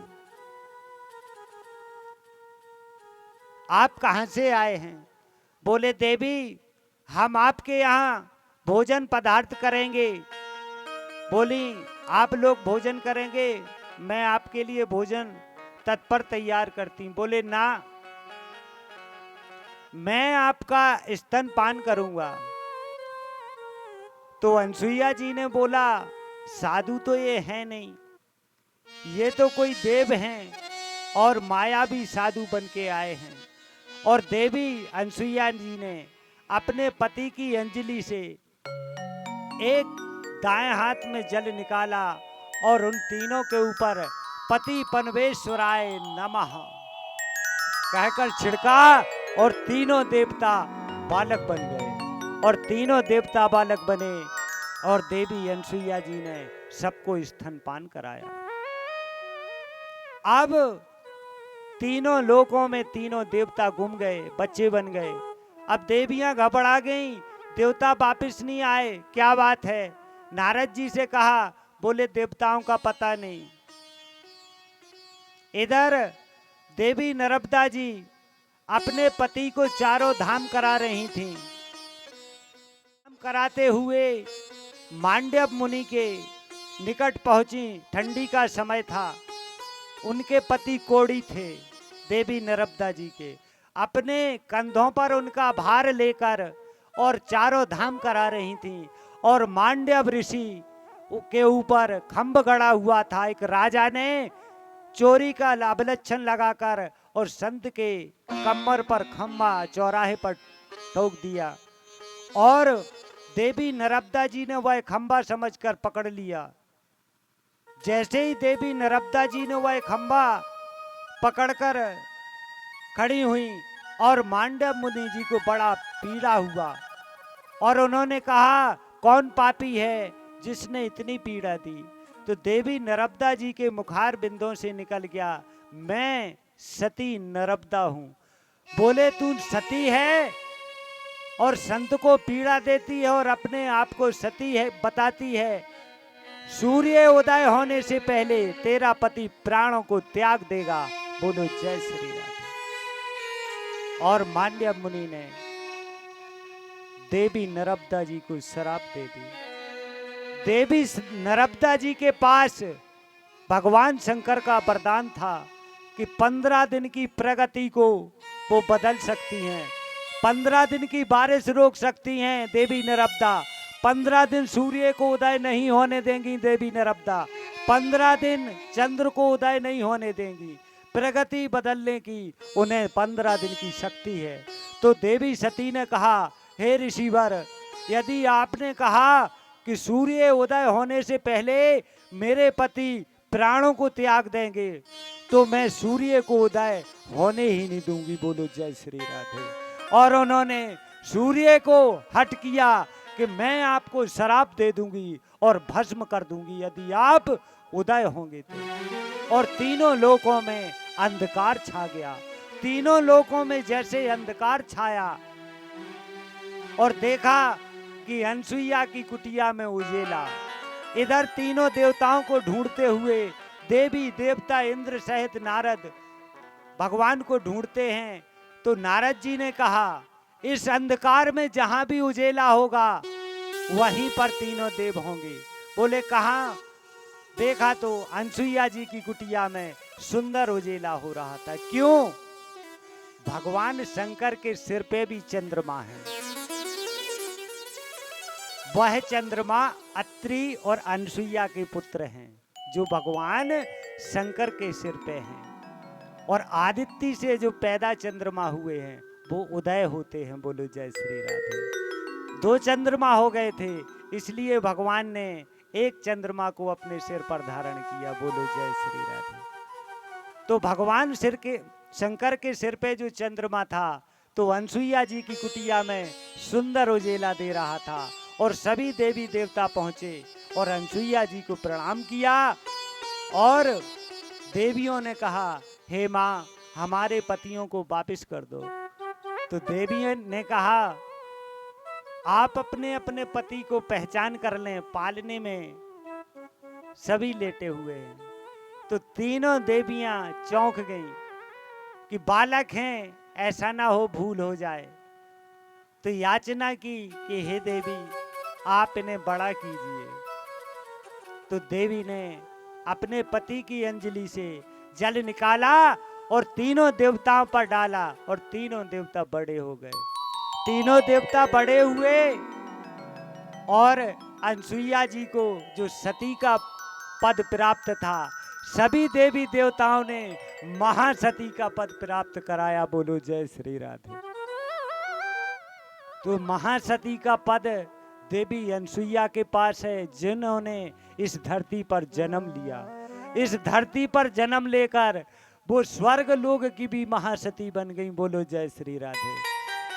आप कहां से आए हैं? बोले, देवी, हम आपके यहाँ भोजन पदार्थ करेंगे। बोली, आप लोग भोजन करेंगे, मैं आपके लिए भोजन तत्पर तैयार करती हूं। बोले, ना, मैं आपका स्तनपान करूंगा। तो अनसुईया जी ने बोला, साधु तो ये है नहीं, ये तो कोई देव हैं और मायावी साधु बन के आए हैं। और देवी अनसुईया जी ने अपने पति की अंजलि से एक दाएं हाथ में जल निकाला और उन तीनों के ऊपर पति परमेश्वराय नमः कहकर छिड़का और तीनों देवता बालक बन गए। और तीनों देवता बालक बने और देवी अनसुईया जी ने सबको स्तनपान कराया। अब तीनों लोकों में तीनों देवता घूम गए, बच्चे बन गए। अब देवियां घबरा गईं, देवता वापिस नहीं आए, क्या बात है? नारद जी से कहा, बोले देवताओं का पता नहीं। इधर देवी नर्मदा जी अपने पति को चारों धाम करा रही थीं। धाम कराते हुए मांडव मुनि के निकट पहुंची। ठंडी का समय था, उनके पति कोड़ी थे देवी नर्मदा जी के। अपने कंधों पर उनका भार लेकर और चारों धाम करा रही थीं। और मांडव ऋषि के ऊपर खंभ गड़ा हुआ था। एक राजा ने चोरी का लाभलक्षण लगाकर और संत के कमर पर खंभा चौराहे पर ठोक दिया और देवी नर्मदा जी ने वह खंभा समझकर पकड़ लिया। जैसे ही देवी नर्मदा जी ने वह खंभा पकड़कर खड़ी हुई और मांडव मुनि जी को बड़ा पीड़ा हुआ और उन्होंने कहा, कौन पापी है जिसने इतनी पीड़ा दी? तो देवी नर्मदा जी के मुखार बिंदों से निकल गया, मैं सती नर्मदा हूं। बोले, तू सती है और संत को पीड़ा देती है और अपने आप को सती है बताती है। सूर्य उदय होने से पहले तेरा पति प्राणों को त्याग देगा। बोलो जय श्री राधे। और मांडव मुनि ने देवी नर्मदा जी को श्राप दे दी। देवी नर्मदा जी के पास भगवान शंकर का वरदान था कि 15 दिन की प्रगति को वो बदल सकती हैं, 15 दिन की बारिश रोक सकती हैं देवी नर्मदा, 15 दिन सूर्य को उदय नहीं होने देंगी देवी नर्मदा, 15 दिन चंद्र को उदय नहीं होने देंगी। प्रगति बदलने की उन्हें 15 दिन की शक्ति है। तो देवी सती ने कहा, हे ऋषिवर, यदि आपने कहा कि सूर्य उदय होने से पहले मेरे पति प्राणों को त्याग देंगे तो मैं सूर्य को उदय होने ही नहीं दूंगी। बोलो जय श्री राधे। और उन्होंने सूर्य को हट किया कि मैं आपको श्राप दे दूंगी और भस्म कर दूंगी यदि आप उदय होंगे तो। और तीनों लोकों में अंधकार छा गया। तीनों लोकों में जैसे अंधकार छाया और देखा कि अनसुईया की कुटिया में उजेला। इधर तीनों देवताओं को ढूंढते हुए देवी देवता इंद्र सहित नारद भगवान को ढूंढते हैं। तो नारद जी ने कहा, इस अंधकार में जहां भी उजेला होगा वहीं पर तीनों देव होंगे। बोले, कहां? देखा तो अनसुईया जी की कुटिया में सुंदर उजेला हो रहा था। क्यों? भगवान शंकर के सिर पे भी चंद्रमा है। वह चंद्रमा अत्रि और अनसुईया के पुत्र हैं जो भगवान शंकर के सिर पे हैं। और आदित्य से जो पैदा चंद्रमा हुए हैं वो उदय होते हैं। बोलो जय श्री राधे। 2 चंद्रमा हो गए थे, इसलिए भगवान ने एक चंद्रमा को अपने सिर पर धारण किया। बोलो जय श्री राधे। तो भगवान शंकर के सिर पे जो चंद्रमा था तो अनसुईया जी की कुटिया में सुंदर उजेला दे रहा था। और सभी देवी देवता पहुंचे और अनसुईया जी को प्रणाम किया। और देवियों ने कहा, हे माँ हमारे पतियों को वापस कर दो। तो देवी ने कहा आप अपने अपने पति को पहचान कर लें, पालने में सभी लेटे हुए हैं। तो तीनों देवियां चौंक गईं कि बालक हैं, ऐसा ना हो भूल हो जाए। तो याचना की कि हे देवी आप इन्हें बड़ा कीजिए। तो देवी ने अपने पति की अंजलि से जल निकाला और तीनों देवताओं पर डाला और तीनों देवता बड़े हो गए। तीनों देवता बड़े हुए और अनसुईया जी को जो सती का पद प्राप्त था, सभी देवी देवताओं ने महासती का पद प्राप्त कराया। बोलो जय श्री राधे। तो महासती का पद देवी अनसुईया के पास है, जिन्होंने इस धरती पर जन्म लिया। इस धरती पर जन्म लेकर वो स्वर्ग लोक की भी महासती बन गई। बोलो जय श्री राधे।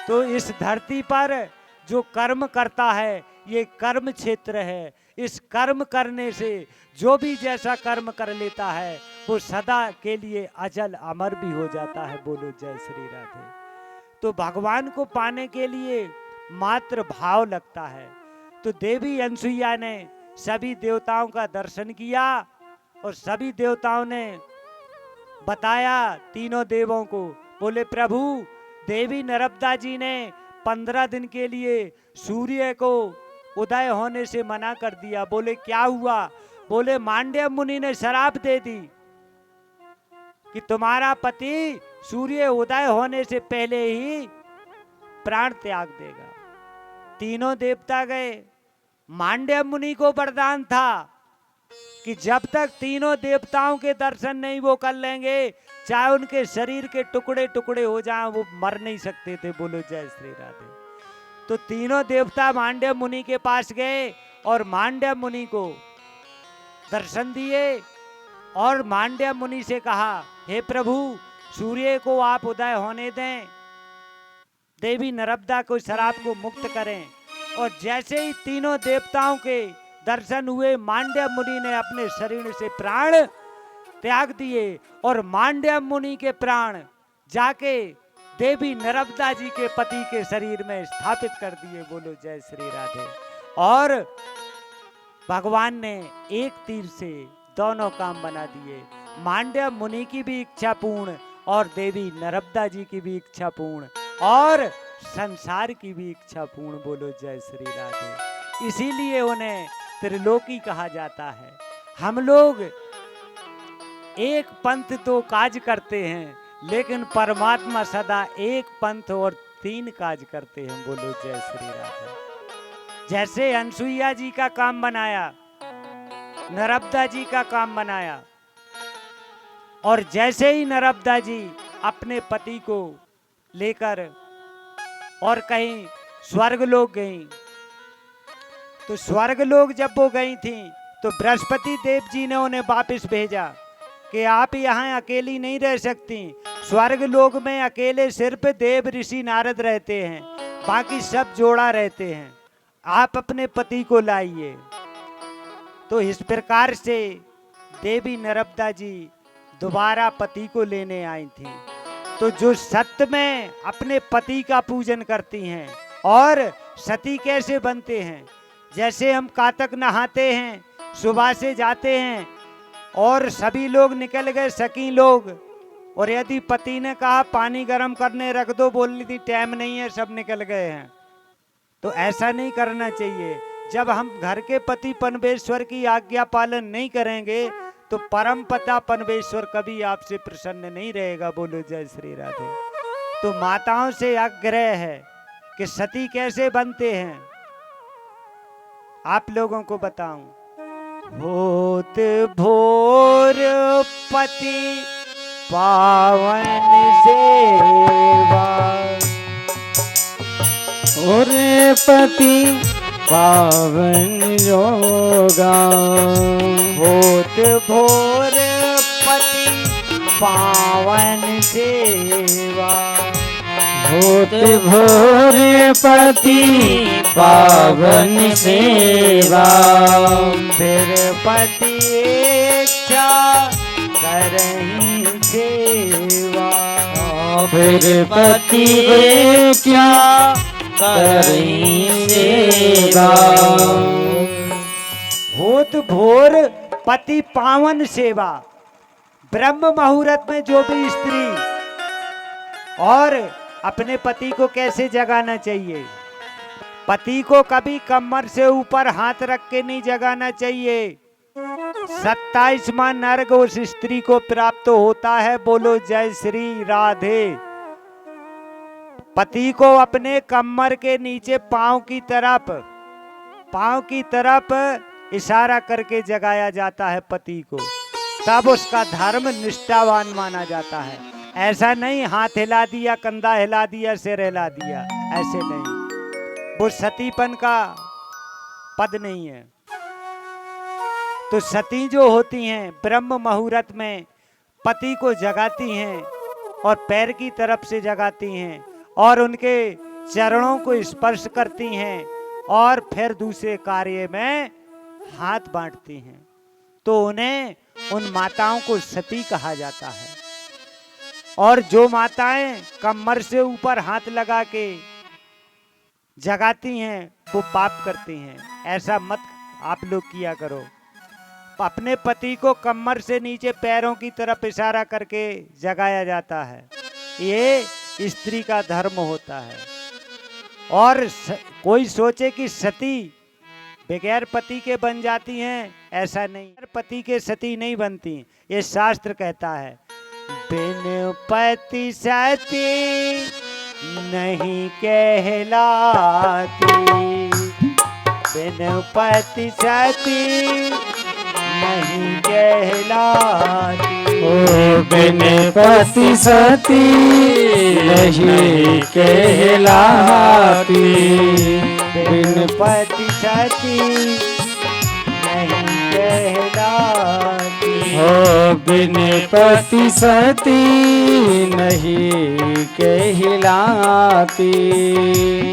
तो इस धरती पर जो कर्म करता है, ये कर्म क्षेत्र है। इस कर्म करने से जो भी जैसा कर्म कर लेता है वो सदा के लिए अजल अमर भी हो जाता है। बोलो जय श्री राधे। तो भगवान को पाने के लिए मात्र भाव लगता है। तो देवी अनसुईया ने सभी देवताओं का दर्शन किया और सभी देवताओं ने बताया तीनों देवों को, बोले प्रभु देवी नर्मदा जी ने 15 दिन के लिए सूर्य को उदय होने से मना कर दिया। बोले क्या हुआ? बोले मांड्य मुनि ने शराप दे दी कि तुम्हारा पति सूर्य उदय होने से पहले ही प्राण त्याग देगा। तीनों देवता गए। मांड्य मुनि को वरदान था कि जब तक तीनों देवताओं के दर्शन नहीं वो कर लेंगे, चाहे उनके शरीर के टुकड़े टुकड़े हो जाएं, वो मर नहीं सकते थे। बोलो जय श्री राधे। तो तीनों देवता मांड्य मुनि के पास गए और मांड्य मुनि को दर्शन दिए और मांड्य मुनि से कहा, हे प्रभु सूर्य को आप उदय होने दें, देवी नर्मदा को शराब को मुक्त करें। और जैसे ही तीनों देवताओं के दर्शन हुए, मांड्य मुनि ने अपने शरीर से प्राण त्याग दिए और मांड्य मुनि के प्राण जाके देवी नर्मदा जी के पति के शरीर में स्थापित कर दिए। बोलो जय श्री राधे। और भगवान ने एक तीर से दोनों काम बना दिए, मांड्य मुनि की भी इच्छा पूर्ण और देवी नर्मदा जी की भी इच्छा पूर्ण और संसार की भी इच्छा पूर्ण। बोलो जय श्री राधे। इसीलिए उन्हें त्रिलोकी कहा जाता है। हम लोग एक पंथ तो काज करते हैं, लेकिन परमात्मा सदा एक पंथ और 3 काज करते हैं। बोलो जय श्री राधे। जैसे अनसुईया जी का काम बनाया, नर्मदा जी का काम बनाया, और जैसे ही नर्मदा जी अपने पति को लेकर और कहीं स्वर्ग लोक गई, तो स्वर्ग लोक जब वो गई थी तो बृहस्पति देव जी ने उन्हें वापस भेजा कि आप यहाँ अकेली नहीं रह सकती। स्वर्ग लोक में अकेले सिर्फ देव ऋषि नारद रहते हैं, बाकी सब जोड़ा रहते हैं। आप अपने पति को लाइए। तो इस प्रकार से देवी नर्मदा जी दोबारा पति को लेने आई थी। तो जो सत्य में अपने पति का पूजन करती हैं, और सती कैसे बनते हैं, जैसे हम कातक नहाते हैं, सुबह से जाते हैं और सभी लोग निकल गए, सखी लोग, और यदि पति ने कहा पानी गर्म करने रख दो, बोलनी थी टाइम नहीं है, सब निकल गए हैं। तो ऐसा नहीं करना चाहिए। जब हम घर के पति परमेश्वर की आज्ञा पालन नहीं करेंगे तो परम पिता परमेश्वर कभी आपसे प्रसन्न नहीं रहेगा। बोलो जय श्री राधे। तो माताओं से आग्रह है कि सती कैसे बनते हैं, आप लोगों को बताऊं। होत भोर पति पावन सेवा, और पति पावन योगा। होत भोर पति पावन सेवा, होत भोर पति पावन सेवा। फिर पति इच्छा करही सेवा। फिर पति वे क्या करें सेवा। होत भोर पति पावन सेवा। ब्रह्म मुहूर्त में जो भी स्त्री और अपने पति को कैसे जगाना चाहिए, पति को कभी कमर से ऊपर हाथ रख के नहीं जगाना चाहिए। 27वां नर्क उस स्त्री को प्राप्त होता है। बोलो जय श्री राधे। पति को अपने कमर के नीचे पांव की तरफ इशारा करके जगाया जाता है पति को, तब उसका धर्म निष्ठावान माना जाता है। ऐसा नहीं हाथ हिला दिया, कंधा हिला दिया, सिर हिला दिया, ऐसे नहीं, वो सतीपन का पद नहीं है। तो सती जो होती हैं ब्रह्म मुहूर्त में पति को जगाती हैं और पैर की तरफ से जगाती हैं और उनके चरणों को स्पर्श करती हैं और फिर दूसरे कार्य में हाथ बांटती हैं, तो उन्हें उन माताओं को सती कहा जाता है। और जो माताएं कमर से ऊपर हाथ लगा के जगाती हैं वो पाप करती हैं। ऐसा मत आप लोग किया करो। अपने पति को कमर से नीचे पैरों की तरफ इशारा करके जगाया जाता है, ये स्त्री का धर्म होता है। और कोई सोचे कि सती बगैर पति के बन जाती हैं, ऐसा नहीं, पति के सती नहीं बनती। ये शास्त्र कहता है बिन पति सती नहीं कहलाती, बिन पति सती नहीं कहलाती। ओ बिन पति सती नहीं कहलाती, बिन पति सती नहीं कहलाती। ओ बिन पति सती नहीं कहलाती।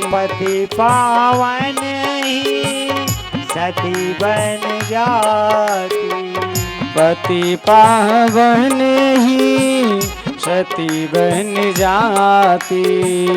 पति पावन ही सती बन जाती, पति पावन ही सती बन जाती।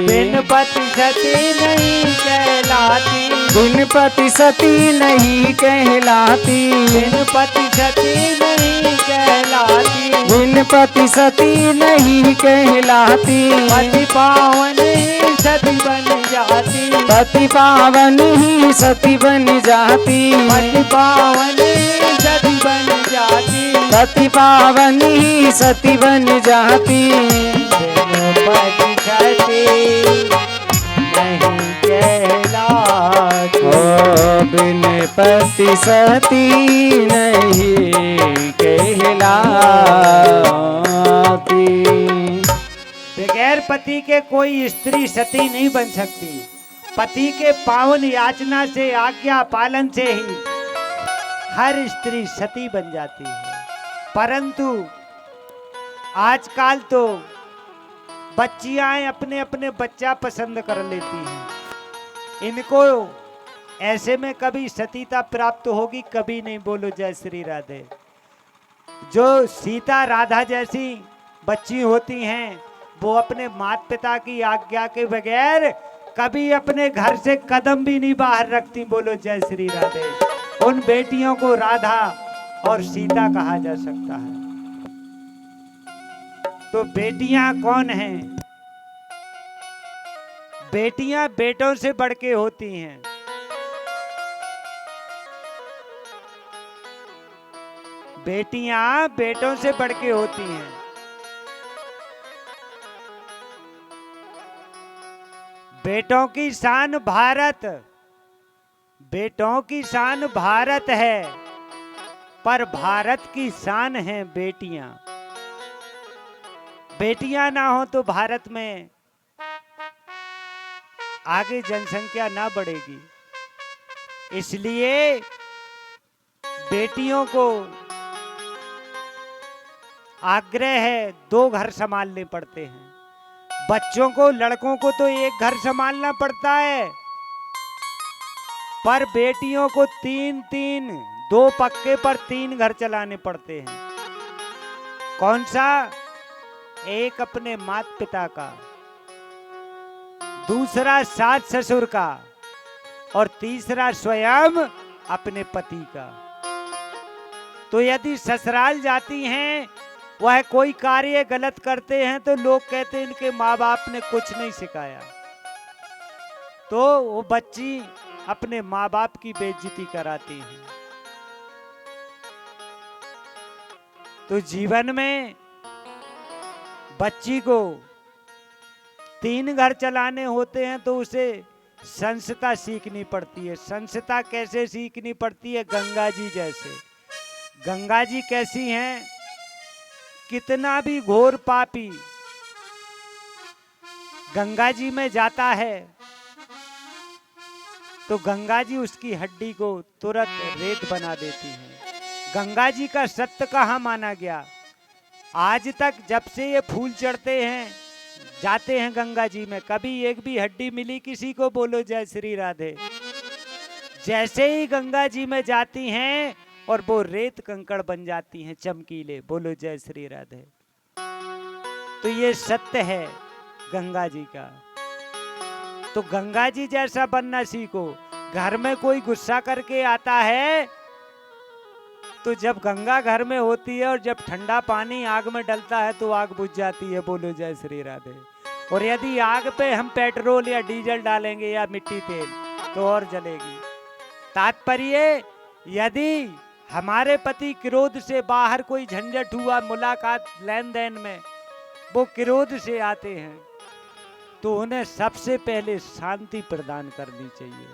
बिन पति सती नहीं कहलाती, बिन पति सती नहीं कहलाती, बिन पति सती नहीं कहलाती। बिन पति सती नहीं कहलाती। पति पावन ही सती बन जाती, पति पावन ही सती बन जाती। पति पावन ही सती बन जाती, पति पावन ही सती बन जाती। बिन पति सती नहीं कहलाती। ओ बिन पति सती नहीं कहलाती। बगैर पति के कोई स्त्री सती नहीं बन सकती। पति के पावन याचना से, आज्ञा पालन से ही हर स्त्री सती बन जाती है। परंतु आजकल तो बच्चियां अपने अपने बच्चा पसंद कर लेती हैं। इनको ऐसे में कभी सतीता प्राप्त होगी? कभी नहीं। बोलो जय श्री राधे। जो सीता राधा जैसी बच्ची होती हैं वो अपने माता पिता की आज्ञा के बगैर कभी अपने घर से कदम भी नहीं बाहर रखती। बोलो जय श्री राधे। उन बेटियों को राधा और सीता कहा जा सकता है। तो बेटियां कौन हैं? बेटियां बेटों से बढ़ के होती हैं। बेटियां बेटों से बढ़ के होती हैं। बेटों की शान भारत, बेटों की शान भारत है, पर भारत की शान है बेटियां। बेटियां ना हो तो भारत में आगे जनसंख्या ना बढ़ेगी। इसलिए बेटियों को आग्रह है, 2 घर संभालने पड़ते हैं। बच्चों को, लड़कों को तो 1 घर संभालना पड़ता है, पर बेटियों को 3-3, 2 पक्के पर 3 घर चलाने पड़ते हैं। कौन सा? एक अपने माता पिता का, दूसरा सास ससुर का, और तीसरा स्वयं अपने पति का। तो यदि ससुराल जाती हैं, वह कोई कार्य गलत करते हैं तो लोग कहते हैं इनके माँ बाप ने कुछ नहीं सिखाया, तो वो बच्ची अपने माँ बाप की बेइज्जती कराती हैं। तो जीवन में बच्ची को 3 घर चलाने होते हैं तो उसे संस्था सीखनी पड़ती है। संस्था कैसे सीखनी पड़ती है? गंगा जी जैसे। गंगा जी कैसी हैं? कितना भी घोर पापी गंगा जी में जाता है तो गंगा जी उसकी हड्डी को तुरंत रेत बना देती हैं। गंगा जी का सत्य कहाँ माना गया? आज तक जब से ये फूल चढ़ते हैं, जाते हैं गंगा जी में, कभी एक भी हड्डी मिली किसी को? बोलो जय श्री राधे। जैसे ही गंगा जी में जाती हैं और वो रेत कंकड़ बन जाती हैं चमकीले। बोलो जय श्री राधे। तो ये सत्य है गंगा जी का। तो गंगा जी जैसा बनना सीखो। घर में कोई गुस्सा करके आता है तो जब गंगा घर में होती है और जब ठंडा पानी आग में डलता है तो आग बुझ जाती है। बोलो जय श्री राधे। और यदि आग पे हम पेट्रोल या डीजल डालेंगे या मिट्टी तेल तो और जलेगी। तात्पर्य, यदि हमारे पति क्रोध से बाहर कोई झंझट हुआ, मुलाकात लेन देन में, वो क्रोध से आते हैं तो उन्हें सबसे पहले शांति प्रदान करनी चाहिए।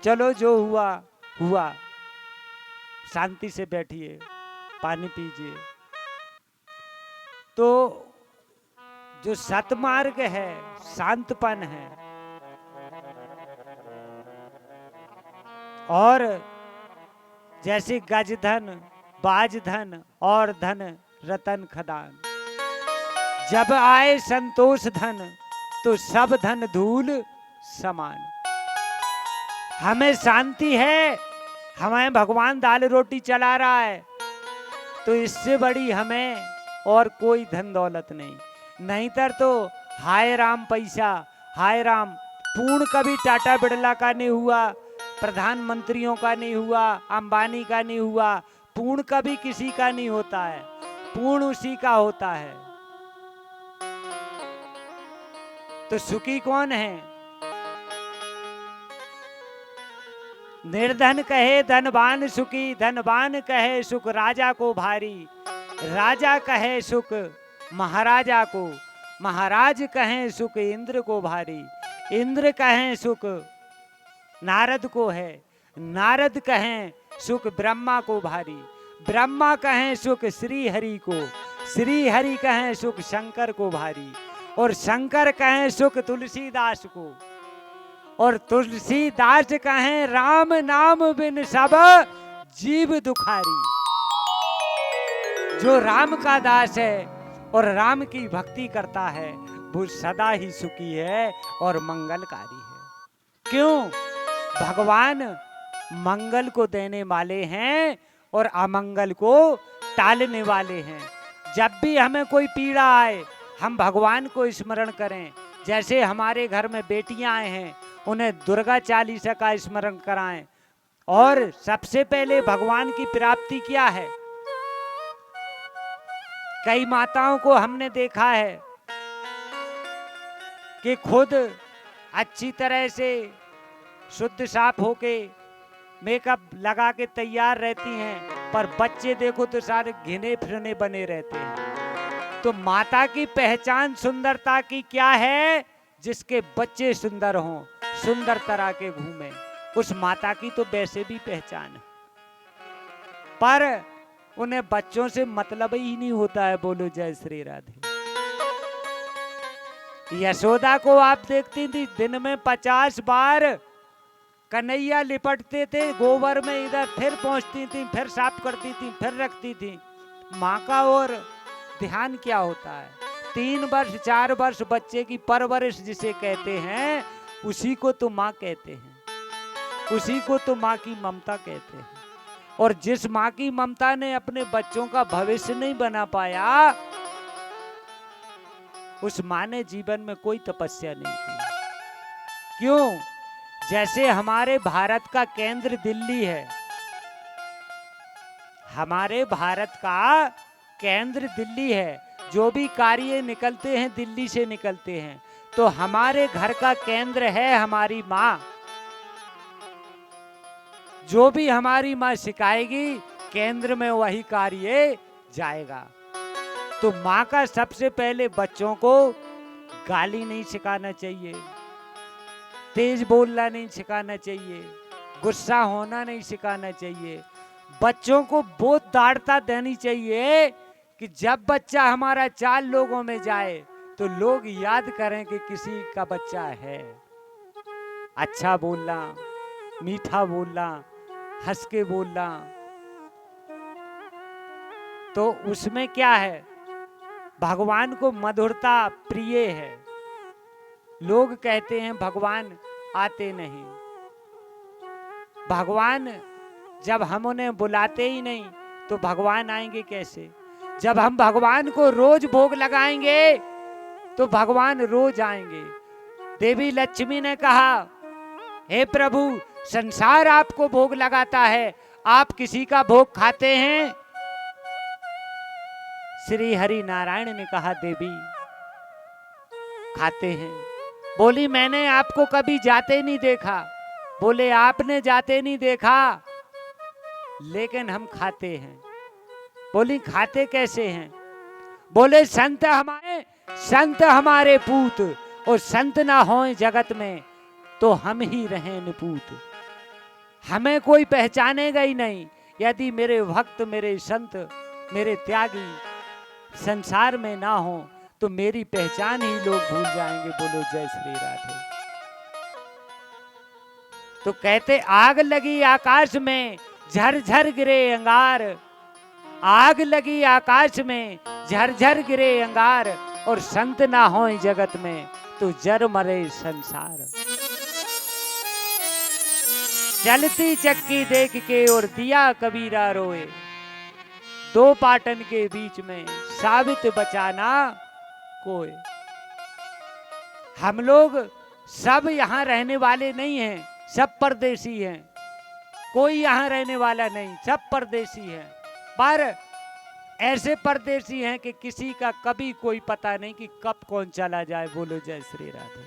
चलो जो हुआ हुआ, शांति से बैठिए, पानी पीजिए। तो जो सतमार्ग है, शांतपन है। और जैसे गजधन, बाजधन और धन रतन खदान, जब आए संतोष धन तो सब धन धूल समान। हमें शांति है, हमें भगवान दाल रोटी चला रहा है, तो इससे बड़ी हमें और कोई धन दौलत नहीं। नहींतर तो हाय राम पैसा, हाय राम। पूर्ण कभी टाटा बिरला का नहीं हुआ, प्रधानमंत्रियों का नहीं हुआ, अंबानी का नहीं हुआ, पूर्ण कभी किसी का नहीं होता है, पूर्ण उसी का होता है। तो सुखी कौन है? निर्धन कहे धनवान सुखी, धनवान कहे सुख राजा को भारी, राजा कहे सुख महाराजा को, महाराज कहे सुख इंद्र को भारी, इंद्र कहे सुख नारद को है, नारद कहे सुख ब्रह्मा को भारी, ब्रह्मा कहे सुख श्री हरि को, श्री हरि कहे सुख शंकर को भारी, और शंकर कहे सुख तुलसीदास को, और तुलसीदास कहें राम नाम बिन सब जीव दुखारी। जो राम का दास है और राम की भक्ति करता है वो सदा ही सुखी है और मंगलकारी है। क्यों? भगवान मंगल को देने वाले हैं और अमंगल को टालने वाले हैं। जब भी हमें कोई पीड़ा आए हम भगवान को स्मरण करें। जैसे हमारे घर में बेटियां आए हैं, उन्हें दुर्गा चालीसा का स्मरण कराएं। और सबसे पहले भगवान की प्राप्ति क्या है? कई माताओं को हमने देखा है कि खुद अच्छी तरह से शुद्ध साफ होके मेकअप लगा के तैयार रहती हैं, पर बच्चे देखो तो सारे घिने फिरने बने रहते हैं। तो माता की पहचान सुंदरता की क्या है? जिसके बच्चे सुंदर हों, सुंदर तरह के घूमे, उस माता की तो वैसे भी पहचान है। पर उन्हें बच्चों से मतलब ही नहीं होता है। बोलो जय श्री राधे। यशोदा को आप देखती थी दिन में 50 बार कन्हैया लिपटते थे गोबर में, इधर फिर पहुंचती थी, फिर साफ करती थी, फिर रखती थी। माँ का और ध्यान क्या होता है? 3 वर्ष 4 वर्ष बच्चे की परवरिश जिसे कहते हैं, उसी को तो माँ कहते हैं, उसी को तो माँ की ममता कहते हैं। और जिस माँ की ममता ने अपने बच्चों का भविष्य नहीं बना पाया, उस माँ ने जीवन में कोई तपस्या नहीं की। क्यों? जैसे हमारे भारत का केंद्र दिल्ली है, हमारे भारत का केंद्र दिल्ली है, जो भी कार्य निकलते हैं दिल्ली से निकलते हैं, तो हमारे घर का केंद्र है हमारी माँ। जो भी हमारी माँ सिखाएगी केंद्र में वही कार्य जाएगा। तो माँ का सबसे पहले बच्चों को गाली नहीं सिखाना चाहिए, तेज बोलना नहीं सिखाना चाहिए, गुस्सा होना नहीं सिखाना चाहिए। बच्चों को बहुत दाढ़ता देनी चाहिए कि जब बच्चा हमारा 4 लोगों में जाए तो लोग याद करें कि किसी का बच्चा है। अच्छा बोलना, मीठा बोलना, हंस के बोलना, तो उसमें क्या है? भगवान को मधुरता प्रिय है। लोग कहते हैं भगवान आते नहीं। भगवान जब हम उन्हें बुलाते ही नहीं तो भगवान आएंगे कैसे? जब हम भगवान को रोज भोग लगाएंगे तो भगवान रोज आएंगे। देवी लक्ष्मी ने कहा, हे प्रभु, संसार आपको भोग लगाता है, आप किसी का भोग खाते हैं? श्री हरि नारायण ने कहा, देवी खाते हैं। बोली, मैंने आपको कभी जाते नहीं देखा। बोले, आपने जाते नहीं देखा, लेकिन हम खाते हैं। बोली, खाते कैसे हैं? बोले, संत हमारे पूत, और संत ना होए जगत में तो हम ही रहें निपूत। हमें कोई पहचानेगा ही नहीं यदि मेरे भक्त, मेरे संत, मेरे त्यागी संसार में ना हो तो मेरी पहचान ही लोग भूल जाएंगे। बोलो जय श्री राधे। तो कहते, आग लगी आकाश में झरझर गिरे अंगार, आग लगी आकाश में झरझर गिरे अंगार, और संत ना हो जगत में तो जर मरे संसार। चलती चक्की देख के और दिया कबीरा रोए, 2 पाटन के बीच में साबित बचाना कोई। हम लोग सब यहाँ रहने वाले नहीं हैं, सब परदेसी हैं। कोई यहाँ रहने वाला नहीं, सब परदेसी हैं। पर ऐसे परदेसी हैं कि किसी का कभी कोई पता नहीं कि कब कौन चला जाए। बोलो जय श्री राधे।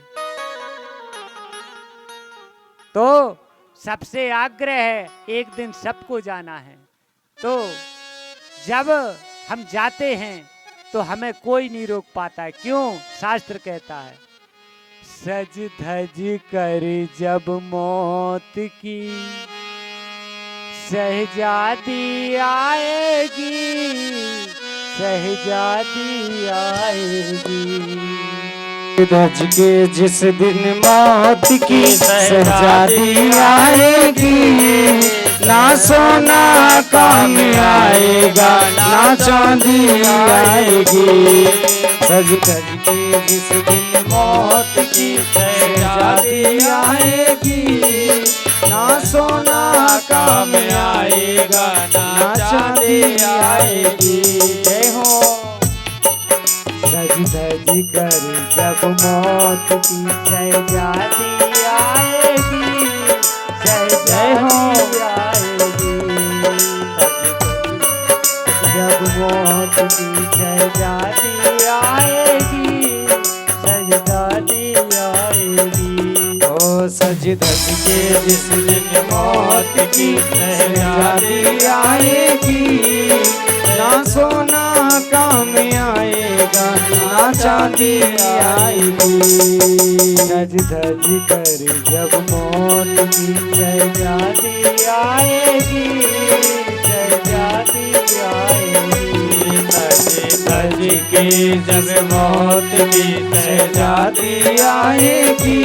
तो सबसे आग्रह है, एक दिन सबको जाना है। तो जब हम जाते हैं तो हमें कोई नहीं रोक पाता है। क्यों? शास्त्र कहता है, सज धज कर जब मौत की शहजादी आएगी, शहजादी आएगी। धज के जिस दिन मौत की शहजादी आएगी, ना सोना काम आएगा, ना चांदी आएगी। सज धज के जिस दिन मौत की शहजादी आएगी, ना सोना काम आएगा, ना चांदी आएगी। जय हो। सज धज कर जब मौत की शहजादी आएगी, शहजादी आएगी। जब मौत की शहजादी आएगी, शहजादी आएगी। ओ सज धज के जिस दिन मौत की शहजादी आएगी, ना सोना काम आएगा, ना चांदी आएगी। धज धज कर जब मौत की शहजादी आएगी, शहजादी आएगी। धज धज के जब मौत की शहजादी आएगी,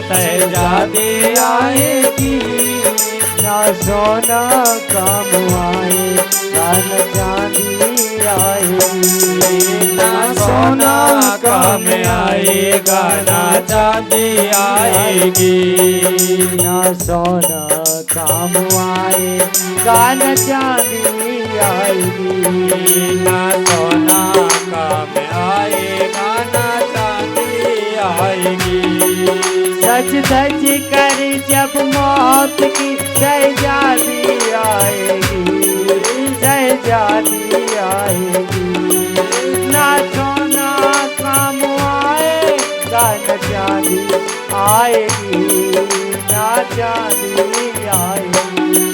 शहजादी आएगी। ना सोना काम आएगा, दान चांदी आएगी। ना सोना काम आएगा ना चांदी आएगी। ना सोना काम आएगा न चांदी आएगी। ना सोना काम आएगा ना चांदी आएगी। सच सच कर जब मौत की शहजादी आएगी, शहजादी आएगी। ना सोना काम आएगा न चांदी आएगी, ना चांदी आएगी।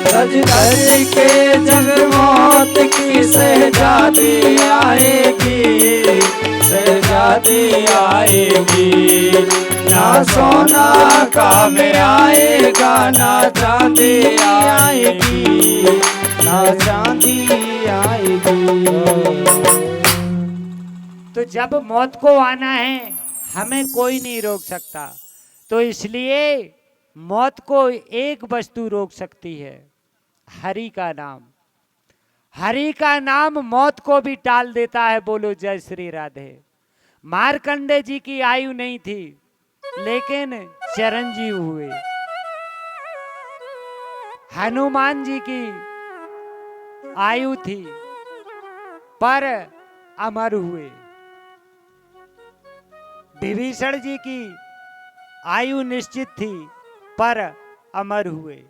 सज धज के जब मौत की शहजादी आएगी, शहजादी आएगी। ना सोना काम आएगा ना चांदी आएगी, ना चांदी आएगी। तो जब मौत को आना है हमें कोई नहीं रोक सकता, तो इसलिए मौत को एक वस्तु रोक सकती है, हरि का नाम। हरि का नाम मौत को भी टाल देता है। बोलो जय श्री राधे। मार्कंडे जी की आयु नहीं थी लेकिन चिरंजीव हुए। हनुमान जी की आयु थी पर अमर हुए। विभीषण जी की आयु निश्चित थी पर अमर हुए,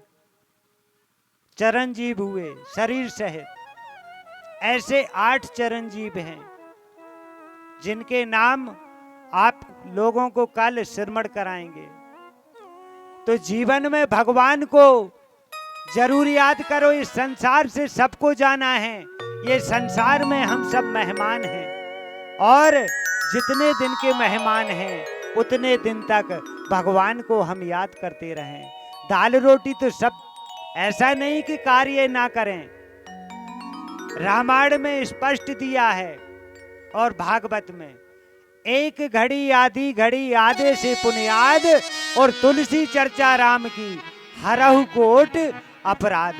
चिरंजीव हुए शरीर सहित। ऐसे 8 चिरंजीव हैं जिनके नाम आप लोगों को कल श्रवण कराएंगे। तो जीवन में भगवान को जरूर याद करो। इस संसार से सबको जाना है। ये संसार में हम सब मेहमान हैं और जितने दिन के मेहमान हैं उतने दिन तक भगवान को हम याद करते रहें। दाल रोटी तो सब ऐसा नहीं कि कार्य ना करें। रामायण में स्पष्ट दिया है और भागवत में, एक घड़ी आधी घड़ी आधे से पुनियाद और तुलसी चर्चा राम की हरहु कोट अपराध।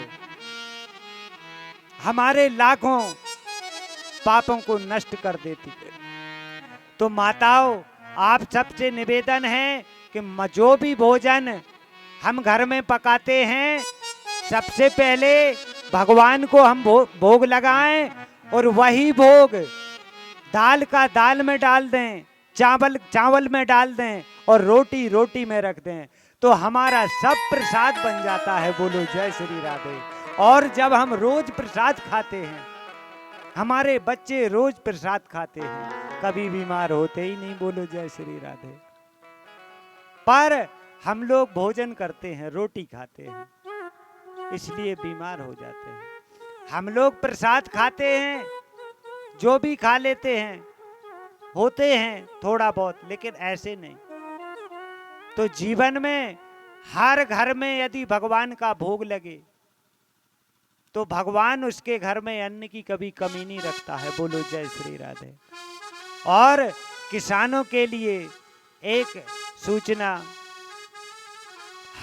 हमारे लाखों पापों को नष्ट कर देती है। तो माताओं, आप सबसे निवेदन है कि जो भी भोजन हम घर में पकाते हैं सबसे पहले भगवान को हम भोग लगाएं और वही भोग दाल का दाल में डाल दें, चावल चावल में डाल दें और रोटी रोटी में रख दें, तो हमारा सब प्रसाद बन जाता है। बोलो जय श्री राधे। और जब हम रोज प्रसाद खाते हैं, हमारे बच्चे रोज प्रसाद खाते हैं, कभी बीमार होते ही नहीं। बोलो जय श्री राधे। पर हम लोग भोजन करते हैं, रोटी खाते हैं, इसलिए बीमार हो जाते हैं। हम लोग प्रसाद खाते हैं, जो भी खा लेते हैं, होते हैं थोड़ा बहुत, लेकिन ऐसे नहीं। तो जीवन में हर घर में यदि भगवान का भोग लगे तो भगवान उसके घर में अन्न की कभी कमी नहीं रखता है। बोलो जय श्री राधे। और किसानों के लिए एक सूचना,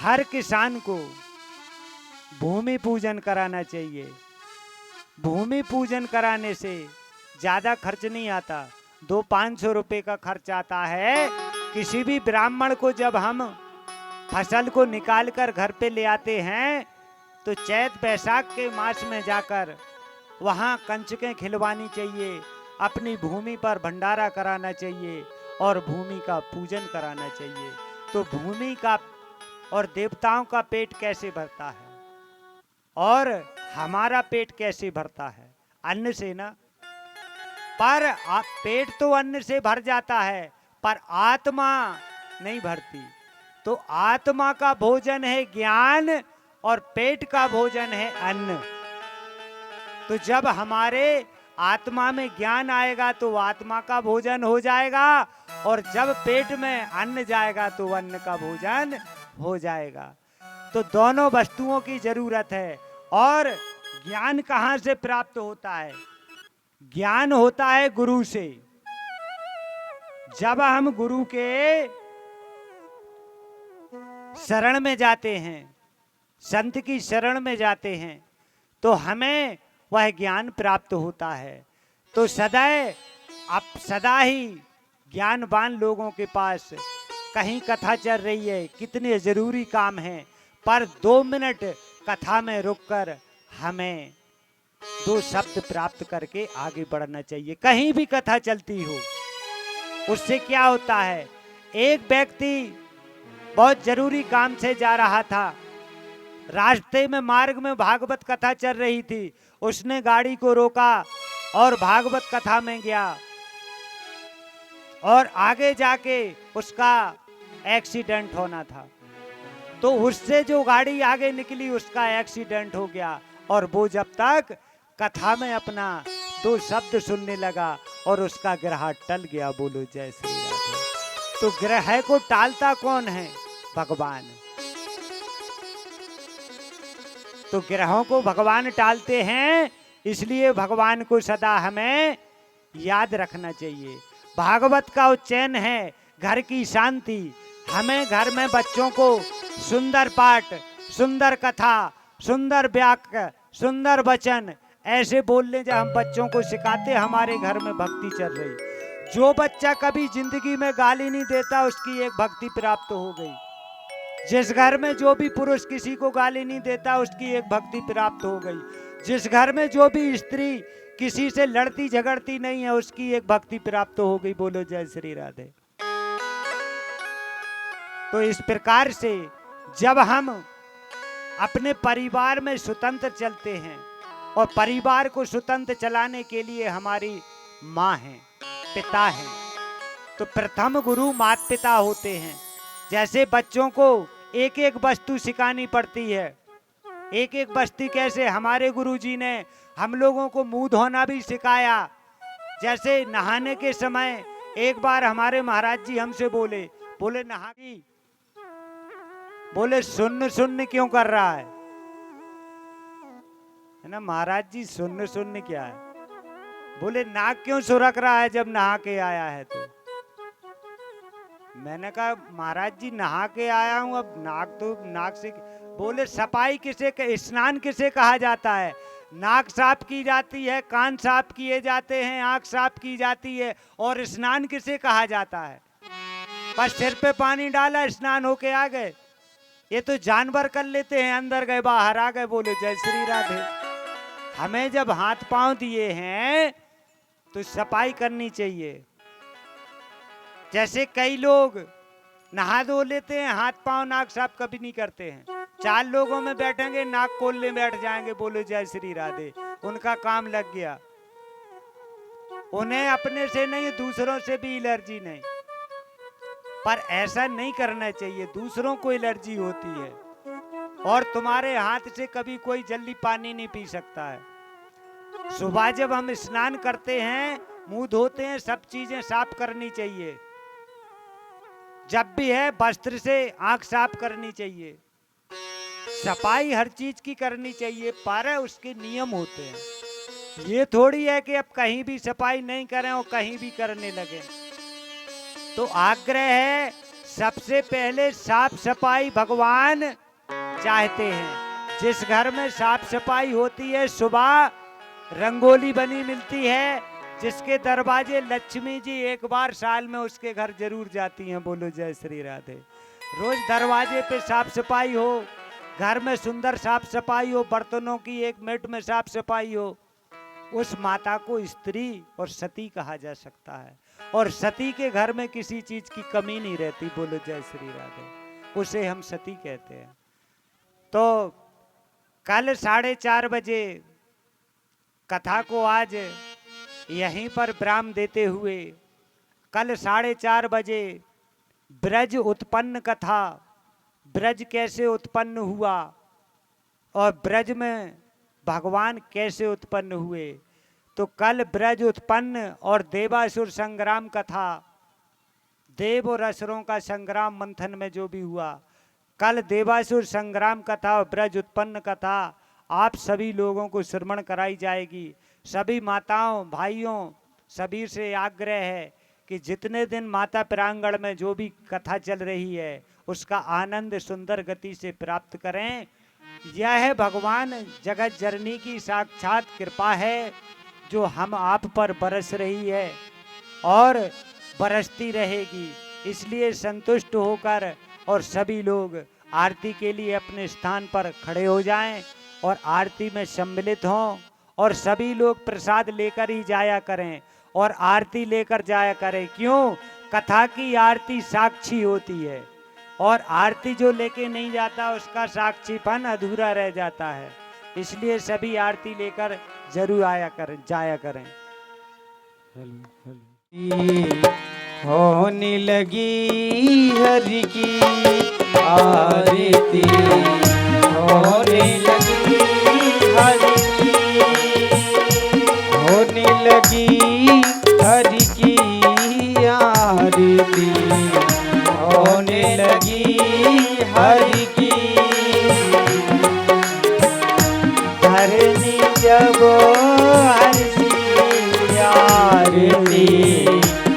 हर किसान को भूमि पूजन कराना चाहिए। भूमि पूजन कराने से ज्यादा खर्च नहीं आता, 200-500 रुपए का खर्च आता है। किसी भी ब्राह्मण को जब हम फसल को निकाल कर घर पे ले आते हैं तो चैत बैसाख के मास में जाकर वहाँ कंचकें खिलवानी चाहिए, अपनी भूमि पर भंडारा कराना चाहिए और भूमि का पूजन कराना चाहिए। तो भूमि का और देवताओं का पेट कैसे भरता है और हमारा पेट कैसे भरता है? अन्न से ना। पर पेट तो अन्न से भर जाता है पर आत्मा नहीं भरती। तो आत्मा का भोजन है ज्ञान और पेट का भोजन है अन्न। तो जब हमारे आत्मा में ज्ञान आएगा तो आत्मा का भोजन हो जाएगा और जब पेट में अन्न जाएगा तो अन्न का भोजन हो जाएगा। तो दोनों वस्तुओं की जरूरत है। और ज्ञान कहाँ से प्राप्त होता है? ज्ञान होता है गुरु से। जब हम गुरु के शरण में जाते हैं, संत की शरण में जाते हैं, तो हमें वह ज्ञान प्राप्त होता है। तो सदा ही ज्ञानवान लोगों के पास कहीं कथा चल रही है, कितने जरूरी काम है, पर 2 मिनट कथा में रुककर हमें 2 शब्द प्राप्त करके आगे बढ़ना चाहिए। कहीं भी कथा चलती हो, उससे क्या होता है, एक व्यक्ति बहुत जरूरी काम से जा रहा था, रास्ते में मार्ग में भागवत कथा चल रही थी, उसने गाड़ी को रोका और भागवत कथा में गया और आगे जाके उसका एक्सीडेंट होना था। तो उससे जो गाड़ी आगे निकली उसका एक्सीडेंट हो गया और वो जब तक कथा में अपना 2 शब्द सुनने लगा और उसका ग्रह टल गया। बोलो जय श्री राधे। तो ग्रह को टालता कौन है? भगवान। तो ग्रहों को भगवान टालते हैं, इसलिए भगवान को सदा हमें याद रखना चाहिए। भागवत का उच्चैन है घर की शांति। हमें घर में बच्चों को सुंदर पाठ, सुंदर कथा, सुंदर वाक्य, सुंदर वचन ऐसे बोलने जब हम बच्चों को सिखाते, हमारे घर में भक्ति चल रही। जो बच्चा कभी जिंदगी में गाली नहीं देता, उसकी एक भक्ति प्राप्त हो गई। जिस घर में जो भी पुरुष किसी को गाली नहीं देता, उसकी एक भक्ति प्राप्त हो गई। जिस घर में जो भी स्त्री किसी से लड़ती झगड़ती नहीं है, उसकी एक भक्ति प्राप्त हो गई। बोलो जय श्री राधे। तो इस प्रकार से जब हम अपने परिवार में स्वतंत्र चलते हैं, और परिवार को स्वतंत्र चलाने के लिए हमारी माँ है, पिता है, तो प्रथम गुरु माता पिता होते हैं। जैसे बच्चों को एक एक वस्तु सिखानी पड़ती है, एक एक वस्तु कैसे, हमारे गुरुजी ने हम लोगों को मुंह धोना भी सिखाया। जैसे नहाने के समय एक बार हमारे महाराज जी हमसे बोले नहा की, बोले सुन्न सुन्न क्यों कर रहा है ना महाराज जी? सुन्न सुन्न क्या है? बोले नाक क्यों सुरक रहा है जब नहा के आया है? तो मैंने कहा महाराज जी नहा के आया हूं, अब नाक से। बोले सफाई किसे, स्नान किसे कहा जाता है? नाक साफ की जाती है, कान साफ किए जाते हैं, आंख साफ की जाती है, और स्नान किसे कहा जाता है? बस सिर पे पानी डाला, स्नान होके आ गए। ये तो जानवर कर लेते हैं, अंदर गए बाहर आ गए। बोले जय श्री राधे। हमें जब हाथ पांव दिए हैं तो सफाई करनी चाहिए। जैसे कई लोग नहा धो लेते हैं, हाथ पांव नाक साफ कभी नहीं करते हैं। 4 लोगों में बैठेंगे, नाक खोलने बैठ जाएंगे। बोलो जय श्री राधे। उनका काम लग गया। उन्हें अपने से नहीं, दूसरों से भी एलर्जी नहीं। पर ऐसा नहीं करना चाहिए, दूसरों को एलर्जी होती है, और तुम्हारे हाथ से कभी कोई जल्दी पानी नहीं पी सकता है। सुबह जब हम स्नान करते हैं, मुंह धोते हैं, सब चीजें साफ करनी चाहिए। जब भी है वस्त्र से आंख साफ करनी चाहिए। सफाई हर चीज की करनी चाहिए, पर उसके नियम होते हैं। ये थोड़ी है कि अब कहीं भी सफाई नहीं करें और कहीं भी करने लगे। तो आग्रह है, सबसे पहले साफ सफाई भगवान चाहते हैं। जिस घर में साफ सफाई होती है, सुबह रंगोली बनी मिलती है, जिसके दरवाजे लक्ष्मी जी एक बार साल में उसके घर जरूर जाती हैं। बोलो जय श्री राधे। रोज दरवाजे पे साफ सफाई हो, घर में सुंदर साफ सफाई हो, बर्तनों की एक मिनट में साफ सफाई हो, उस माता को स्त्री और सती कहा जा सकता है। और सती के घर में किसी चीज की कमी नहीं रहती। बोलो जय श्री राधे। उसे हम सती कहते हैं। तो कल 4:30 बजे कथा को आज यहीं पर विराम देते हुए, कल 4:30 बजे ब्रज उत्पन्न कथा, ब्रज कैसे उत्पन्न हुआ और ब्रज में भगवान कैसे उत्पन्न हुए, तो कल ब्रज उत्पन्न और देवासुर संग्राम कथा, देव और असुरों का संग्राम मंथन में जो भी हुआ, कल देवासुर संग्राम कथा और ब्रज उत्पन्न कथा आप सभी लोगों को श्रवण कराई जाएगी। सभी माताओं भाइयों सभी से आग्रह है कि जितने दिन माता प्रांगण में जो भी कथा चल रही है उसका आनंद सुंदर गति से प्राप्त करें। यह भगवान जगत जननी की साक्षात कृपा है जो हम आप पर बरस रही है और बरसती रहेगी। इसलिए संतुष्ट होकर और सभी लोग आरती के लिए अपने स्थान पर खड़े हो जाएं और आरती में सम्मिलित हों और सभी लोग प्रसाद लेकर ही जाया करें और आरती लेकर जाया करें। क्यों? कथा की आरती साक्षी होती है और आरती जो लेके नहीं जाता उसका साक्षीपन अधूरा रह जाता है। इसलिए सभी आरती लेकर जरूर जाया करें। होने लगी हरि की आरती, होने लगी हरि की, होने लगी हरि की आरती, होने लगी हरि की। धरनी जब हर्षी आरती,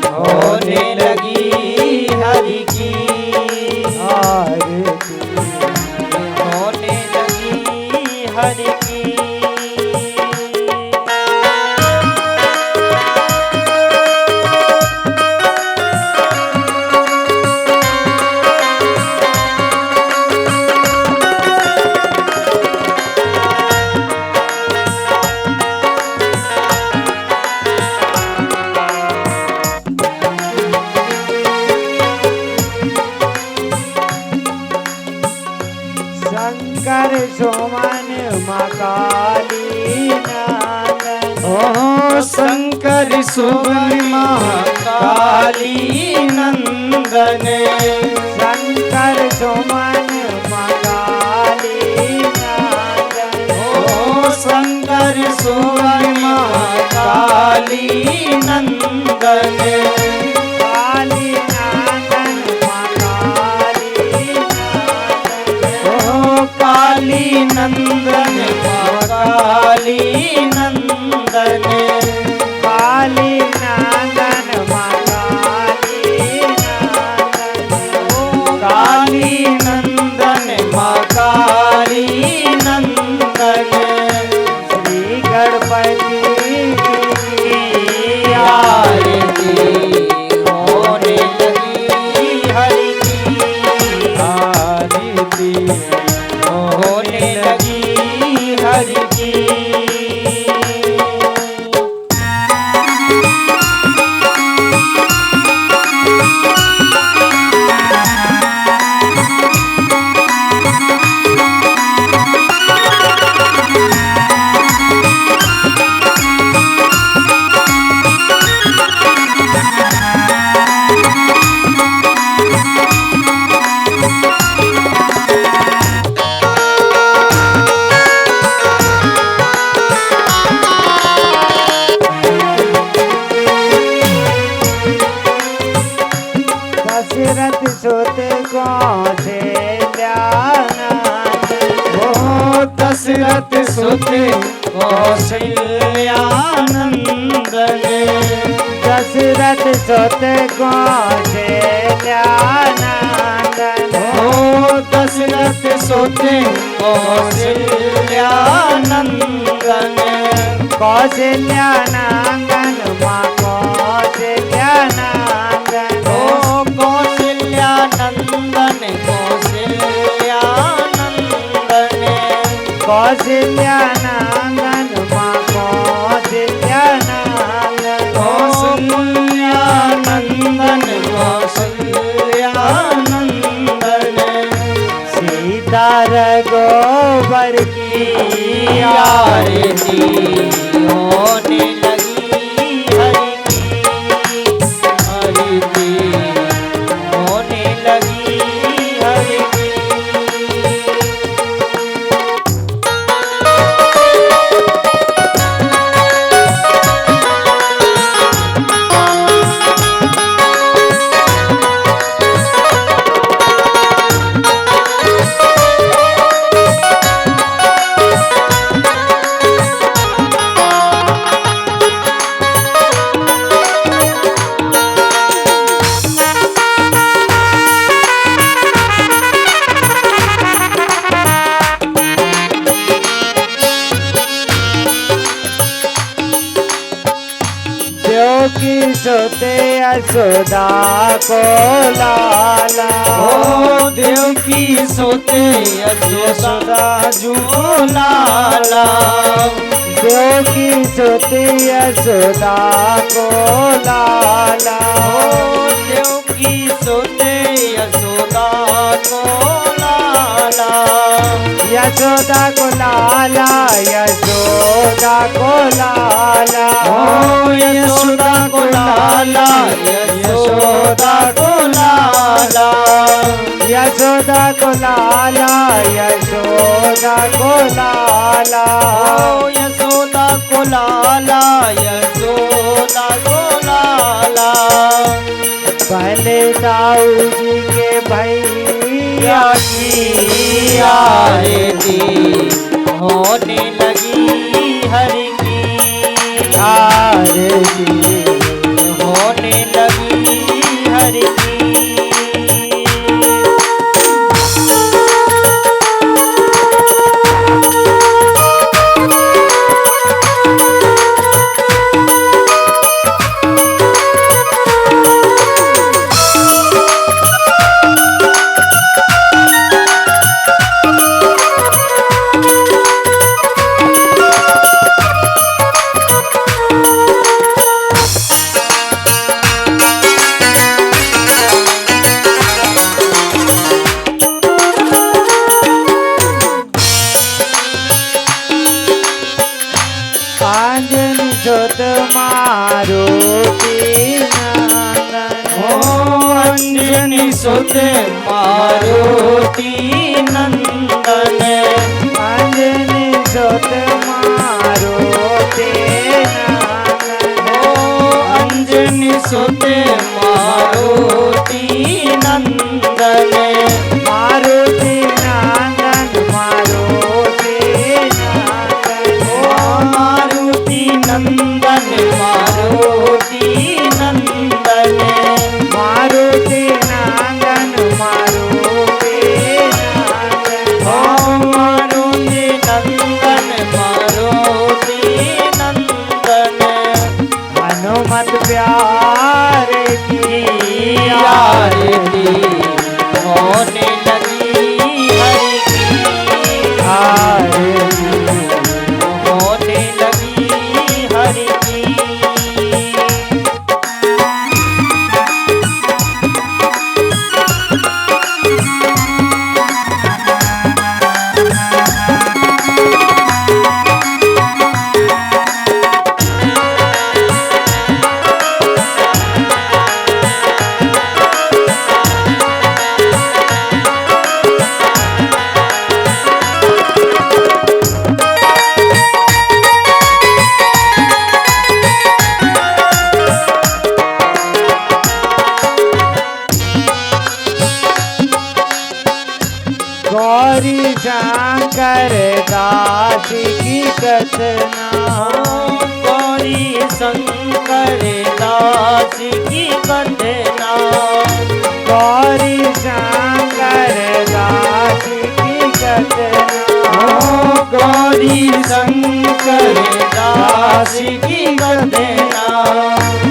होने लगी हरि की आरती, होने लगी हरि की। शंकर सोमन मकाली नंदन, ओ शंकर सुवन काली नंदन, शंकर सोमन मकाली नंदन, ओ शंकर सुवन काली नंदन, काली नंदन मकाली नंदन, ओ काली नंदन काली नंदन, काली नंदन मकाली नंदन, काली नंदन काली नंदन, श्री गणपति की आरती होने लगी हरि की आरती, होने लगी हरि की। दशरथ सुत कौशल्या ओ दशरथ सुत कौशल्यानंदन, दशरथ सुत कौशल्या ओ दशरथ सुत कौशल्यानंदन, कौशल्या नंदन माँ कौशल्या नंदन, ओ कौशल्यानंदन कौशल्यानंदन, कौशल्या नंदन माँ कौशल्या नंदन, कौशल्यानंदन कौशल्यानंदन, सीता रघुवर की आरती होने लगी हरि की, आरती होने लगी हरि की। सोते यशोदा को लाला ओ देवकी सोते यशोदा जू लाला देवकी सोते यशोदा को लाला ओ देवकी सोते यशोदा को लाला यशोदा को लाला यशोदा को लाला ओ यशोदा को लाला यशोदा को लाला यशोदा को लाला यशोदा को लाला ओ यशोदा को लाला यशोदा को लाला पहले दाऊ जी के भैया की आरती होने लगी हरि की आरती होने लगी हरि की आंजनी जोत मारुति नंदन ओ अंजनी सुते मारुति नंदन आंजनी जोत मारुति नंदन ओ अंजनी सुते मारुति नंदन मारुति नंदन मारुति नंदन ओ मारुति नंदन मारुति नंदन मारुति नंदन मारुति नंदन ओ मारुति नंदन मारुति नंदन हनुमत प्यार की आरती होने लगी हरि की आरती होने लगी हरि की गौरी शंकर दास की कथना गौरी शंकर दास की कथना गौरी शंकर दास की कथना गौरी शंकर दास की कथना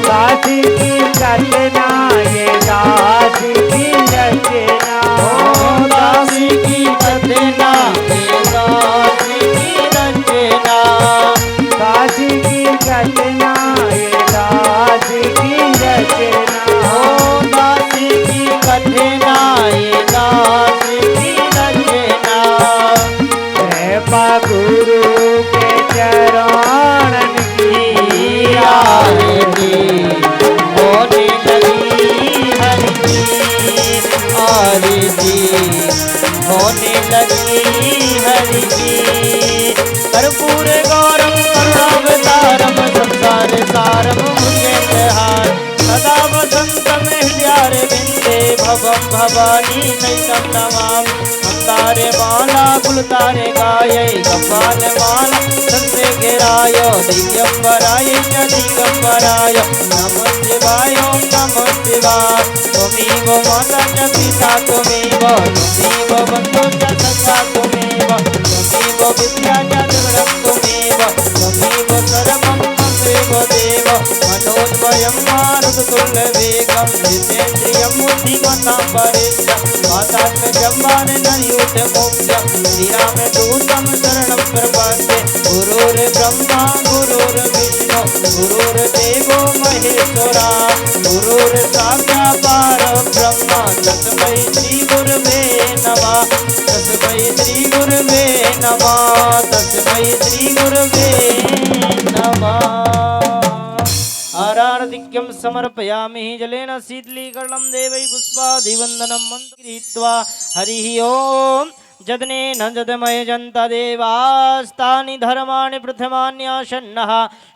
दास की कथना ये दास की रचना दास की कथना दास की रचना दास की कथना ये दास की रचना दास की कथना ये दास की रचना कृपा गुरु के चरणन की आरती होने लगी हरि की आरती होने लगी हरि की कर्पूर गौरम करुणावतारम संसार सारम भुजगहार सदा वसंतम हृदयारविंदे भवम भवानी सहितं नमामि तारे माला कुलतारे गायै कपाल माला संते गिराय दिगंबराय च दिगंबराय नमः शिवाय ओम नमः शिवाय त्वमेव माता च पिता त्वमेव बन्धु च सखा त्वमेव विद्या च द्रविणं त्वमेव सर्वं त्वमेव देव मनोद्वयं मारुति जितेन्द्रियं बुद्धिमतां वरिष्ठं वातात्मजं वानरयूथमुख्यं श्रीरामदूतं शरणं प्रपद्ये गुरुर्ब्रह्मा गुरुर्विष्णु गुरुर्देवो महेश्वरा गुरुर्साक्षात् परब्रह्म तस्मै श्री गुरुवे नमः तस्मै श्री गुरुवे नमः तस्मै श्री गुरुवे नमः आरार्तिक्यं समर्पयामि जलेन शीतलीकरणं देवै पुष्पादिवन्दनं मन्त्रयित्वा हरिः ओम् जदनेन जदमयजन्त देवास्तानि धर्माणि प्रथमान्यासन्नः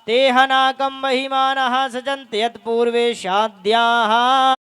ते हनाकं महिमानः सजन्ति यत्पूर्वे साध्याः